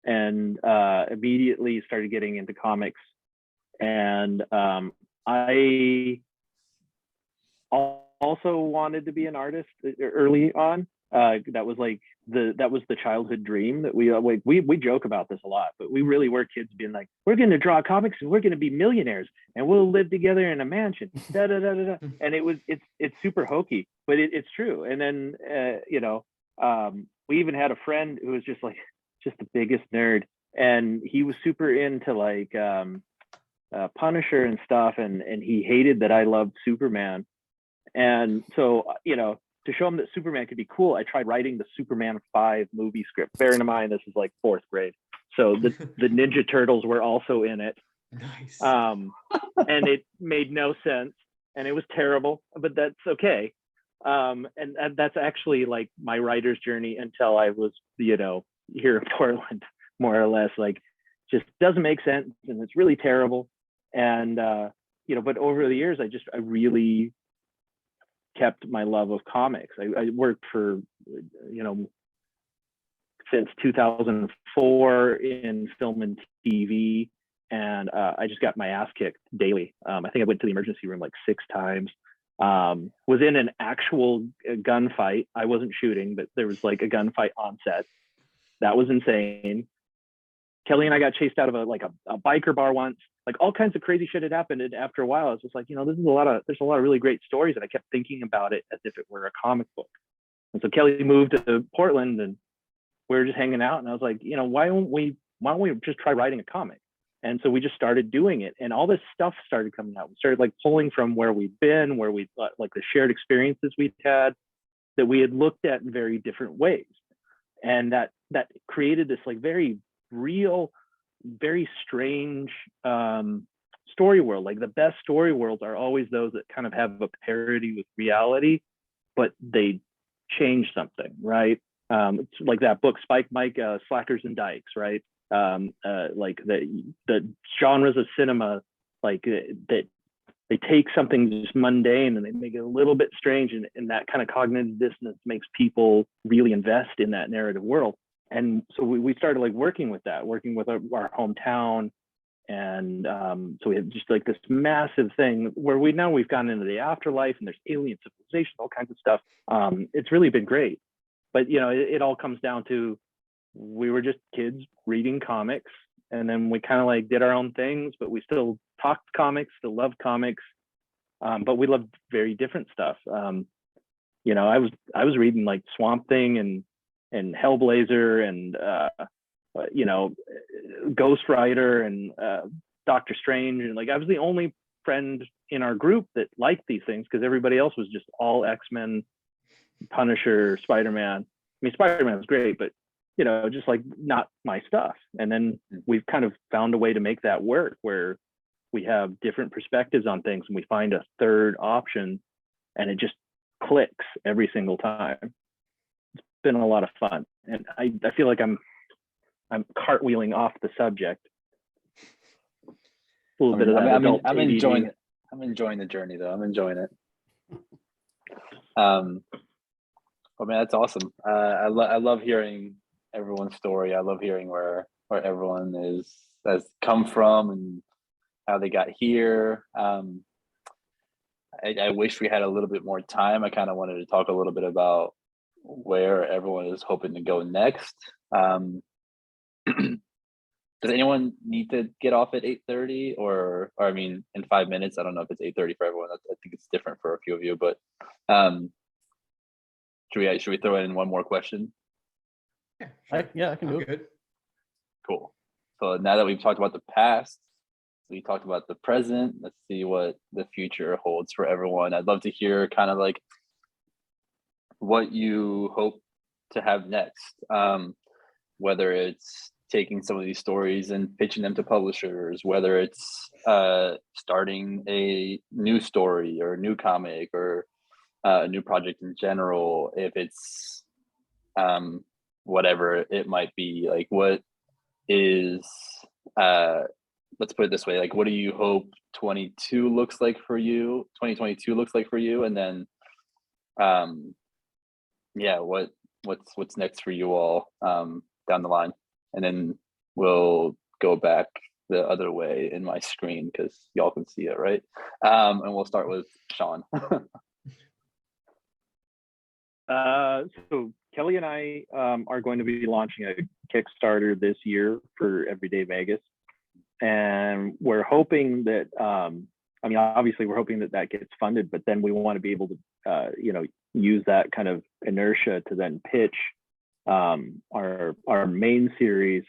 and immediately started getting into comics. And I also wanted to be an artist early on. That was like the childhood dream that we joke about this a lot, but we really were kids being like, we're going to draw comics and we're going to be millionaires and we'll live together in a mansion. Da, da, da, da, da. And it's super hokey, but it's true. And then we even had a friend who was just the biggest nerd, and he was super into like Punisher and stuff, and he hated that I loved Superman. And so, to show him that Superman could be cool, I tried writing the Superman 5 movie script. Bearing in mind, this is like 4th grade. So the Ninja Turtles were also in it. Nice. And it made no sense and it was terrible, but that's okay. And that's actually like my writer's journey until I was, here in Portland, more or less. Like, just doesn't make sense and it's really terrible. And, but over the years, I really kept my love of comics. I worked for, since 2004 in film and TV, and I just got my ass kicked daily. I think I went to the emergency room like 6 times. Was in an actual gunfight. I wasn't shooting, but there was like a gunfight on set. That was insane. Kelly and I got chased out of a biker bar once. Like, all kinds of crazy shit had happened. And after a while, I was just like, there's a lot of really great stories. And I kept thinking about it as if it were a comic book. And so Kelly moved to Portland and we were just hanging out. And I was like, why don't we just try writing a comic? And so we just started doing it. And all this stuff started coming out. We started like pulling from where we'd been, where we like the shared experiences we'd had that we had looked at in very different ways. And that created this like very real, very strange story world. Like, the best story worlds are always those that kind of have a parody with reality, but they change something, right? It's like that book Spike Mike, Slackers and Dykes, right? Like the genres of cinema, like that they take something just mundane and they make it a little bit strange, and that kind of cognitive dissonance makes people really invest in that narrative world. And so we started like working with our hometown. And so we have just like this massive thing where we've gone into the afterlife and there's alien civilization, all kinds of stuff. It's really been great. But, it all comes down to, we were just kids reading comics, and then we kind of like did our own things, but we still talked comics, still loved comics. But we loved very different stuff. I was reading like Swamp Thing and Hellblazer and Ghost Rider and Doctor Strange, and like I was the only friend in our group that liked these things, because everybody else was just all X-Men, Punisher, Spider-Man. I mean, Spider-Man was great, but just like not my stuff. And then we've kind of found a way to make that work, where we have different perspectives on things and we find a third option, and it just clicks every single time. It's been a lot of fun, and I feel like I'm cartwheeling off the subject. A little bit of that. I'm enjoying it. I'm enjoying the journey, though. I'm enjoying it. Oh man, that's awesome. I love hearing everyone's story. I love hearing where everyone has come from and how they got here. I wish we had a little bit more time. I kind of wanted to talk a little bit about where everyone is hoping to go next. Does anyone need to get off at 8:30 or I mean, in 5 minutes? I don't know if it's 8:30 for everyone. I think it's different for a few of you, but should we throw in one more question? Yeah, sure. I can do it. Good. Cool. So now that we've talked about the past, we talked about the present, let's see what the future holds for everyone. I'd love to hear kind of like what you hope to have next, whether it's taking some of these stories and pitching them to publishers, whether it's starting a new story or a new comic or a new project in general, if it's whatever it might be. Like, what is let's put it this way, like, what do you hope 2022 looks like for you, and then what's next for you all down the line, and then we'll go back the other way in my screen because y'all can see it, right? And we'll start with Sean. So Kelly and I are going to be launching a Kickstarter this year for Everyday Vegas, and we're hoping that I mean, obviously we're hoping that that gets funded, but then we want to be able to use that kind of inertia to then pitch our main series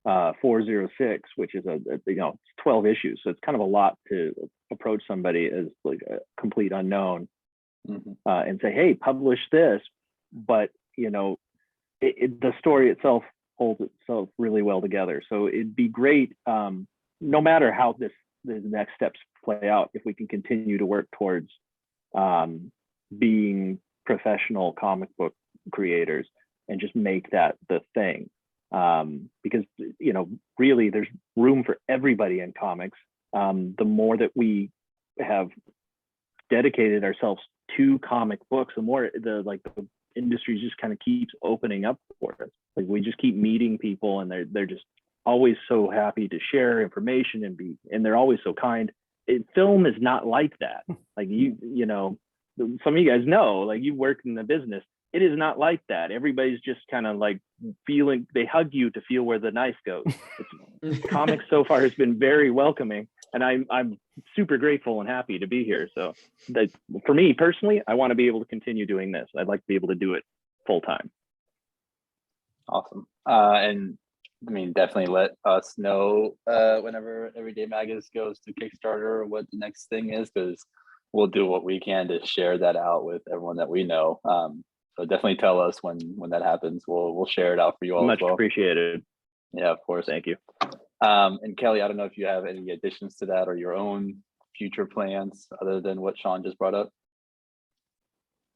406, which is it's 12 issues, so it's kind of a lot to approach somebody as like a complete unknown and say, hey, publish this. But the story itself holds itself really well together, so it'd be great, no matter how the next steps play out, if we can continue to work towards being professional comic book creators and just make that the thing, because really there's room for everybody in comics. The more that we have dedicated ourselves to comic books, the more the industry just kind of keeps opening up for us. Like, we just keep meeting people, and they're just always so happy to share information and they're always so kind. Film is not like that. Like, some of you guys know, like, you work in the business. It is not like that. Everybody's just kind of like feeling, they hug you to feel where the knife goes. Comics so far has been very welcoming, and I'm super grateful and happy to be here. So that, for me personally, I want to be able to continue doing this. I'd like to be able to do it full time. Awesome. And I mean, definitely let us know whenever Everyday Magus goes to Kickstarter what the next thing is, because we'll do what we can to share that out with everyone that we know. So definitely tell us when that happens. We'll share it out for you all. Much as well. Appreciated. Yeah, of course. Thank you. And Kelly, I don't know if you have any additions to that or your own future plans other than what Sean just brought up.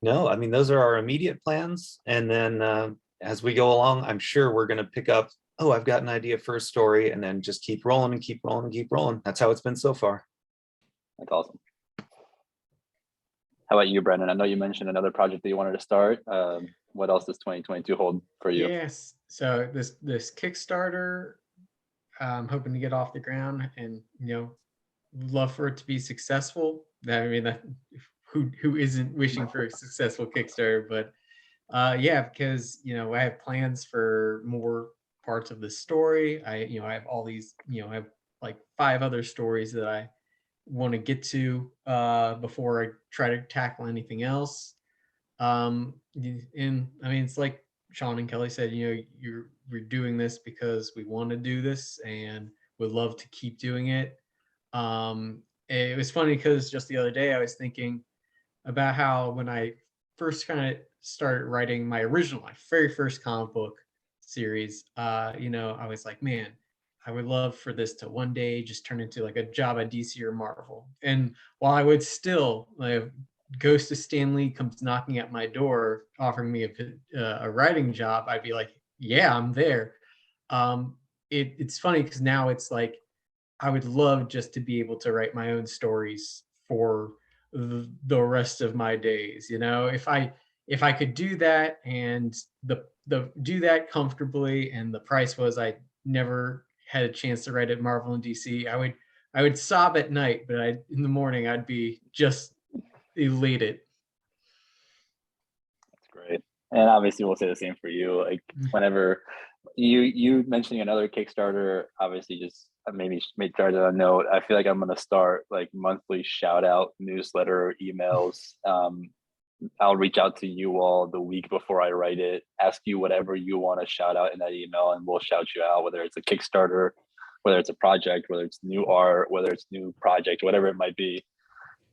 No, I mean, those are our immediate plans. And then as we go along, I'm sure we're going to pick up, oh, I've got an idea for a story, and then just keep rolling and keep rolling and keep rolling. That's how it's been so far. That's awesome. How about you, Brendan? I know you mentioned another project that you wanted to start. What else does 2022 hold for you? Yes. So this Kickstarter, I'm hoping to get off the ground, and love for it to be successful. I mean, who isn't wishing for a successful Kickstarter? But yeah, because I have plans for more parts of the story. I have all these, I have like 5 other stories that I want to get to before I try to tackle anything else. And I mean, it's like Sean and Kelly said, we're doing this because we want to do this and would love to keep doing it. It was funny because just the other day I was thinking about how when I first kind of started writing my very first comic book series, I was like, man, I would love for this to one day just turn into like a job at DC or Marvel. And while I would still, like, Ghost of Stan Lee comes knocking at my door offering me a writing job, I'd be like, yeah, I'm there. It's funny because now it's like I would love just to be able to write my own stories for the rest of my days. If I could do that, and the do that comfortably, and the price was I never had a chance to write at Marvel and DC, I would sob at night, but in the morning I'd be just elated. That's great. And obviously we'll say the same for you. Like, whenever you mentioning another Kickstarter, obviously just maybe start on a note. I feel like I'm going to start like monthly shout out newsletter emails. I'll reach out to you all the week before I write it, ask you whatever you want to shout out in that email, and we'll shout you out, whether it's a Kickstarter, whether it's a project, whether it's new art, whether it's new project, whatever it might be.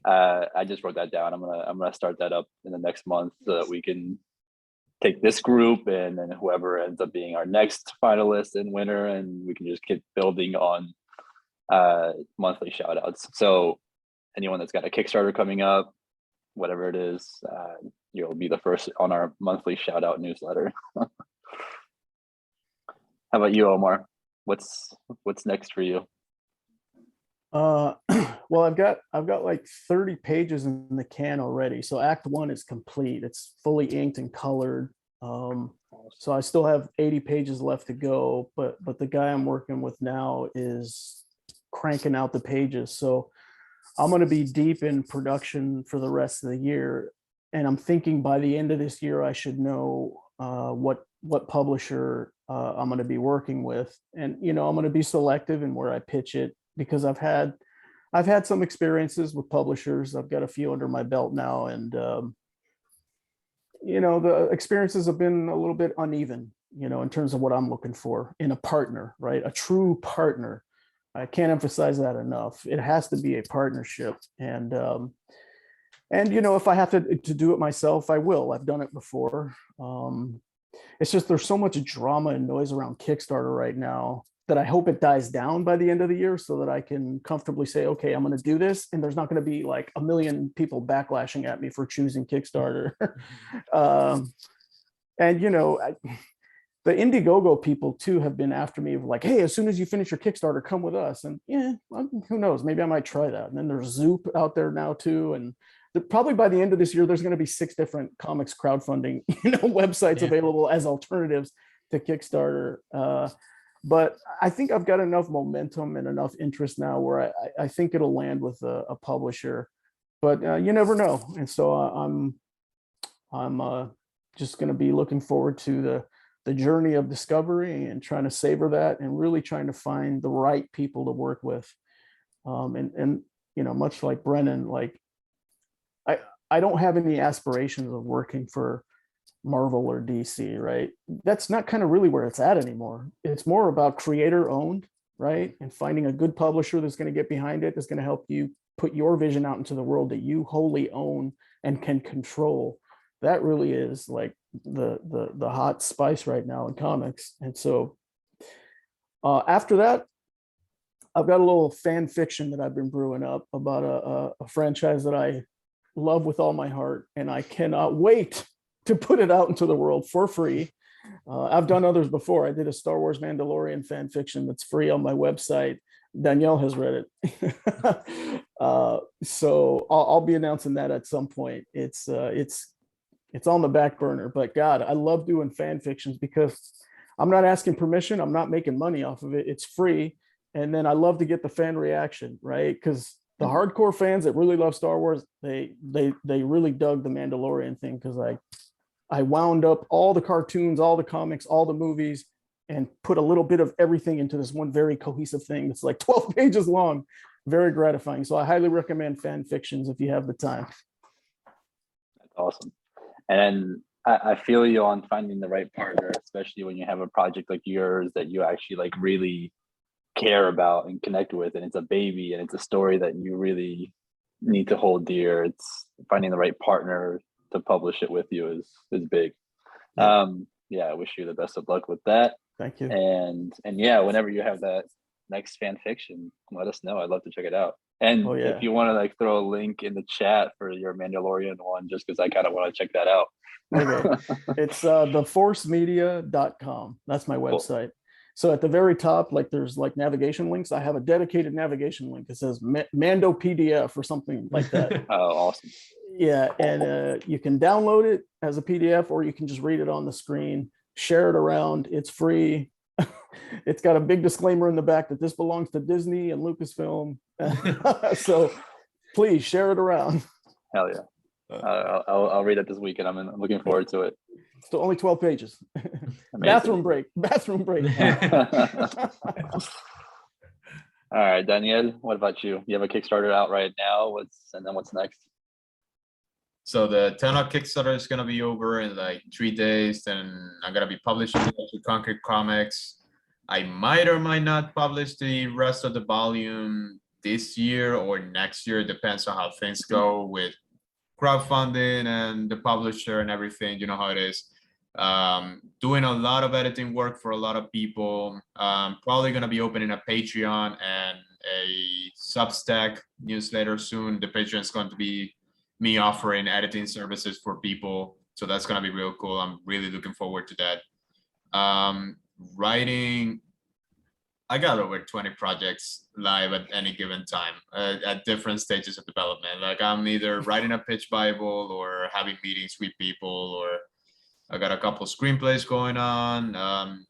I just wrote that down. I'm gonna start that up in the next month so that we can take this group and then whoever ends up being our next finalist and winner, and we can just keep building on monthly shout outs. So anyone that's got a Kickstarter coming up, whatever it is, you'll be the first on our monthly shout out newsletter. How about you, Omar? What's next for you? Well, I've got like 30 pages in the can already. So Act 1 is complete. It's fully inked and colored. So I still have 80 pages left to go, but the guy I'm working with now is cranking out the pages. So I'm going to be deep in production for the rest of the year. and I'm thinking by the end of this year, I should know what publisher I'm going to be working with. And, I'm going to be selective in where I pitch it, because I've had some experiences with publishers. I've got a few under my belt now, and the experiences have been a little bit uneven, in terms of what I'm looking for in a partner, right? A true partner. I can't emphasize that enough. It has to be a partnership. And if I have to do it myself, I will. I've done it before. It's just there's so much drama and noise around Kickstarter right now that I hope it dies down by the end of the year, so that I can comfortably say, okay, I'm going to do this, and there's not going to be like a million people backlashing at me for choosing Kickstarter. And the Indiegogo people too have been after me, like, hey, as soon as you finish your Kickstarter, come with us. And who knows, maybe I might try that. And then there's Zoop out there now too, and probably by the end of this year, there's going to be 6 different comics crowdfunding websites available as alternatives to Kickstarter. But I think I've got enough momentum and enough interest now where I think it'll land with a publisher, but you never know. And so I'm just going to be looking forward to the journey of discovery and trying to savor that, and really trying to find the right people to work with. And much like Brennan, like I don't have any aspirations of working for Marvel or DC, right? That's not kind of really where it's at anymore. It's more about creator owned, right? And finding a good publisher that's going to get behind it, that's going to help you put your vision out into the world that you wholly own and can control. That really is like the hot spice right now in comics. And so after that, I've got a little fan fiction that I've been brewing up about a franchise that I love with all my heart, and I cannot wait to put it out into the world for free. I've done others before. I did a Star Wars Mandalorian fan fiction that's free on my website. Danielle has read it. So I'll be announcing that at some point. It's on the back burner, but God, I love doing fan fictions because I'm not asking permission. I'm not making money off of it. It's free. And then I love to get the fan reaction, right? Because the hardcore fans that really love Star Wars, they really dug the Mandalorian thing, because I wound up all the cartoons, all the comics, all the movies, and put a little bit of everything into this one very cohesive thing that's like 12 pages long. Very gratifying. So I highly recommend fan fictions if you have the time. That's awesome. And I feel you on finding the right partner, especially when you have a project like yours that you actually like really care about and connect with, and it's a baby and it's a story that you really need to hold dear. It's finding the right partner to publish it with you is big. Yeah, I wish you the best of luck with that. Thank you. And yeah, whenever you have that next fan fiction, let us know. I'd love to check it out. And if you want to like throw a link in the chat for your Mandalorian one, just because I kind of want to check that out. Okay. It's theforcemedia.com. That's my website. Cool. So at the very top, like there's like navigation links. I have a dedicated navigation link. It says Mando PDF or something like that. Oh, awesome. Yeah. And you can download it as a PDF, or you can just read it on the screen, share it around. It's free. It's got a big disclaimer in the back that this belongs to Disney and Lucasfilm. So please share it around. Hell yeah. I'll read it this weekend. I'm looking forward to it. Still only 12 pages. Bathroom break. All right, Daniel, what about you? You have a Kickstarter out right now. What's next? So the 10 Kickstarter is gonna be over in like 3 days. Then I'm gonna be publishing it to Concrete Comics. I might or might not publish the rest of the volume this year or next year. Depends on how things go with crowdfunding and the publisher and everything. You know how it is. Doing a lot of editing work for a lot of people. Probably gonna be opening a Patreon and a Substack newsletter soon. The Patreon is going to be me offering editing services for people. So that's gonna be real cool. I'm really looking forward to that. Writing, I got over 20 projects live at any given time at different stages of development. Like I'm either writing a pitch Bible or having meetings with people, or I got a couple screenplays going on.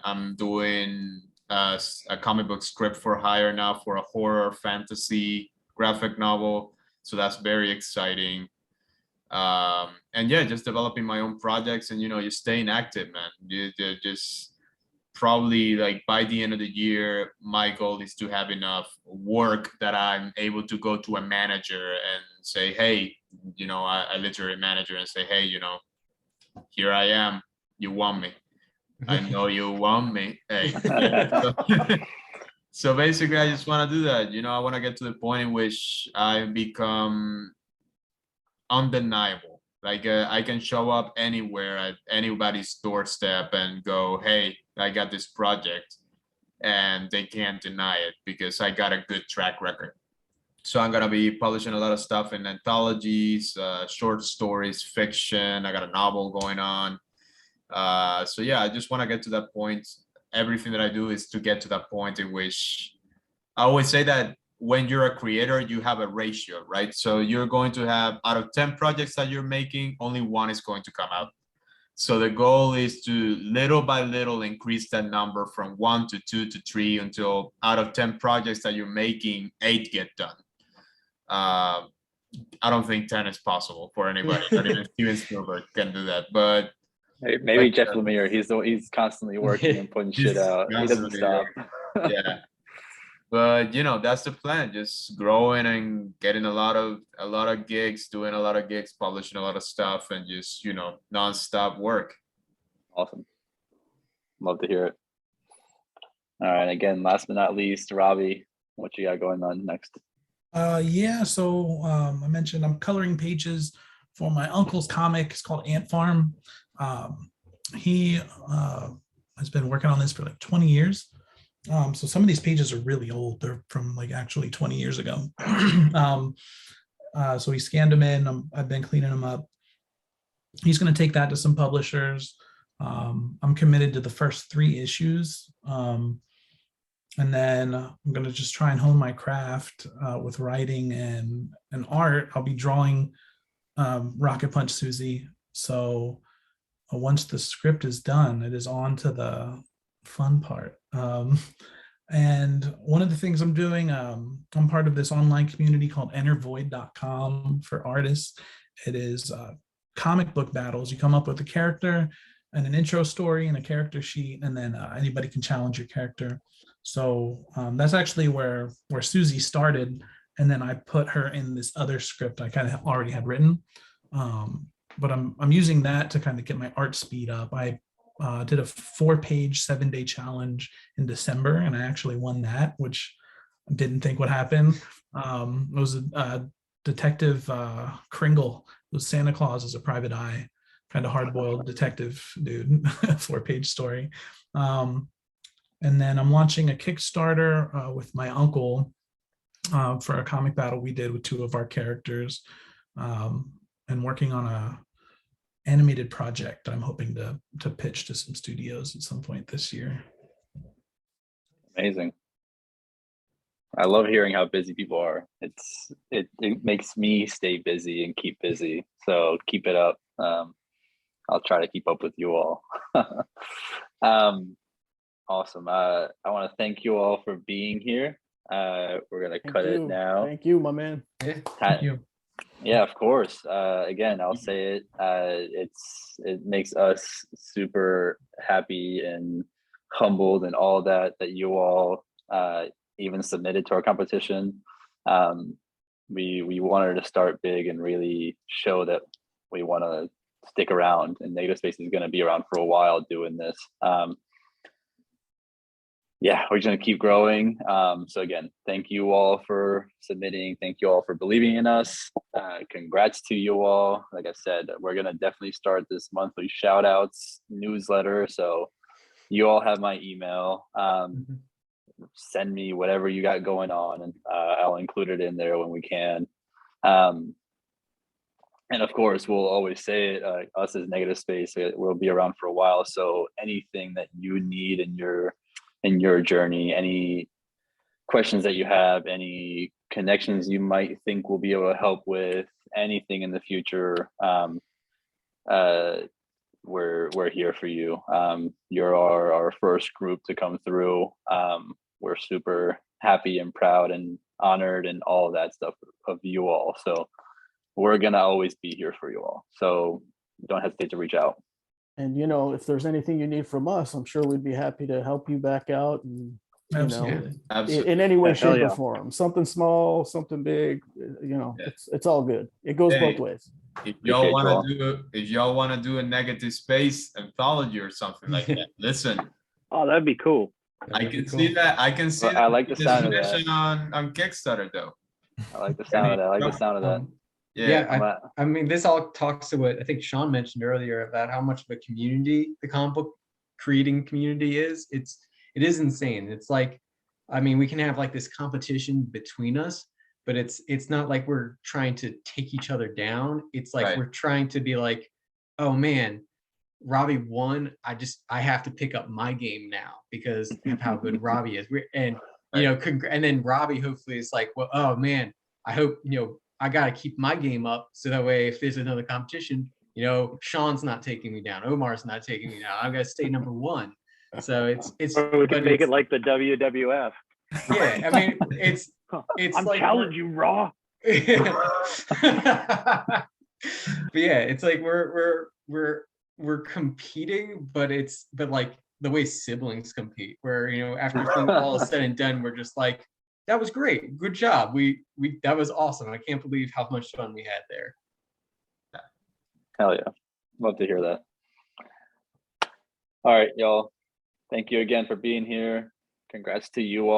I'm doing a comic book script for hire now for a horror fantasy graphic novel. So that's very exciting. And yeah, just developing my own projects and, you're staying active, man. You just probably like by the end of the year, my goal is to have enough work that I'm able to go to a manager and say, hey, I literally manager and say, hey, here I am. You want me. I know you want me. Hey. So basically, I just want to do that. I want to get to the point in which I become undeniable. Like I can show up anywhere at anybody's doorstep and go, hey, I got this project, and they can't deny it because I got a good track record. So I'm gonna be publishing a lot of stuff in anthologies, short stories, fiction. I got a novel going on. So yeah, I just want to get to that point. Everything that I do is to get to that point in which I always say that when you're a creator, you have a ratio, right? So you're going to have, out of 10 projects that you're making, only one is going to come out. So the goal is to little by little increase that number from 1 to 2 to 3 until out of 10 projects that you're making, 8 get done. I don't think 10 is possible for anybody. Not even Steven Spielberg can do that. But maybe like, Jeff Lemire, he's constantly working and putting shit out. He doesn't stop. Yeah. But that's the plan, just growing and getting a lot of gigs, doing a lot of gigs, publishing a lot of stuff, and just nonstop work. Awesome. Love to hear it. All right, again, last but not least, Robbie, what you got going on next? Yeah, so I mentioned I'm coloring pages for my uncle's comic. It's called Ant Farm. He has been working on this for like 20 years. So some of these pages are really old. They're from like actually 20 years ago. So he scanned them in. I've been cleaning them up. He's going to take that to some publishers. I'm committed to the first 3 issues. And then I'm going to just try and hone my craft with writing and art. I'll be drawing Rocket Punch Susie. So once the script is done, it is on to the fun part. And one of the things I'm doing, I'm part of this online community called entervoid.com for artists. It is comic book battles. You come up with a character and an intro story and a character sheet, and then anybody can challenge your character. So that's actually where Susie started. And then I put her in this other script I kind of already had written. But I'm using that to kind of get my art speed up. I did a 4-page 7-day challenge in December, and I actually won that, which I didn't think would happen. It was a Detective Kringle. It was Santa Claus as a private eye, kind of hard-boiled detective dude, 4-page story. And then I'm launching a Kickstarter with my uncle for a comic battle we did with 2 of our characters, and working on a animated project I'm hoping to pitch to some studios at some point this year. Amazing. I love hearing how busy people are. It makes me stay busy and keep busy. So keep it up. I'll try to keep up with you all. Awesome. I want to thank you all for being here. We're gonna cut it now. Thank you, my man. Thank you. Yeah, of course. Again, I'll say it. It makes us super happy and humbled and all that you all even submitted to our competition. We wanted to start big and really show that we want to stick around, and Negative Space is going to be around for a while doing this. Yeah, we're going to keep growing. So again, thank you all for submitting. Thank you all for believing in us. Congrats to you all. Like I said, we're going to definitely start this monthly shout outs newsletter. So you all have my email. Send me whatever you got going on, and I'll include it in there when we can. And of course, we'll always say it, us as Negative Space, we'll be around for a while. So anything that you need in your journey, any questions that you have, any connections you might think we'll be able to help with, anything in the future, we're here for you. You're our first group to come through. We're super happy and proud and honored and all of that stuff of you all. So we're gonna always be here for you all. So don't hesitate to reach out. And you know, if there's anything you need from us, I'm sure we'd be happy to help you back out, and you know, Absolutely. Absolutely. in any way, Hell shape, yeah. or form. Something small, something big. You know, Yeah. it's all good. It goes both Hey. ways. If y'all Appreciate you all. want to do a negative space anthology or something like that, listen, Oh, that'd be cool. I That'd be can see cool. that. I can see Well, that I like the being a sound of that. submission on Kickstarter though. I like the sound of that. I like the sound of that. Yeah. I'm Yeah, at- I mean, this all talks to what I think Sean mentioned earlier about how much of a community the comic book creating community is. It is insane. It's like, I mean, we can have like this competition between us, but it's not like we're trying to take each other down. It's like Right. we're trying to be like, oh man, Robbie won. I have to pick up my game now because of how good Robbie is. And you know, and then Robbie hopefully is like, well, oh man, I hope, you know, I got to keep my game up so that way if there's another competition, you know, Sean's not taking me down, Omar's not taking me down. I've got to stay number one. So it's Or we but could make it it's- like the WWF. yeah. I mean, it's I'm like challenging you, Raw. but yeah, it's like we're competing, but like the way siblings compete, where you know after things all is said and done, we're just like, that was great, good job, we that was awesome. I can't believe how much fun we had there. Hell yeah. Love to hear that. All right, y'all. Thank you again for being here. Congrats to you all.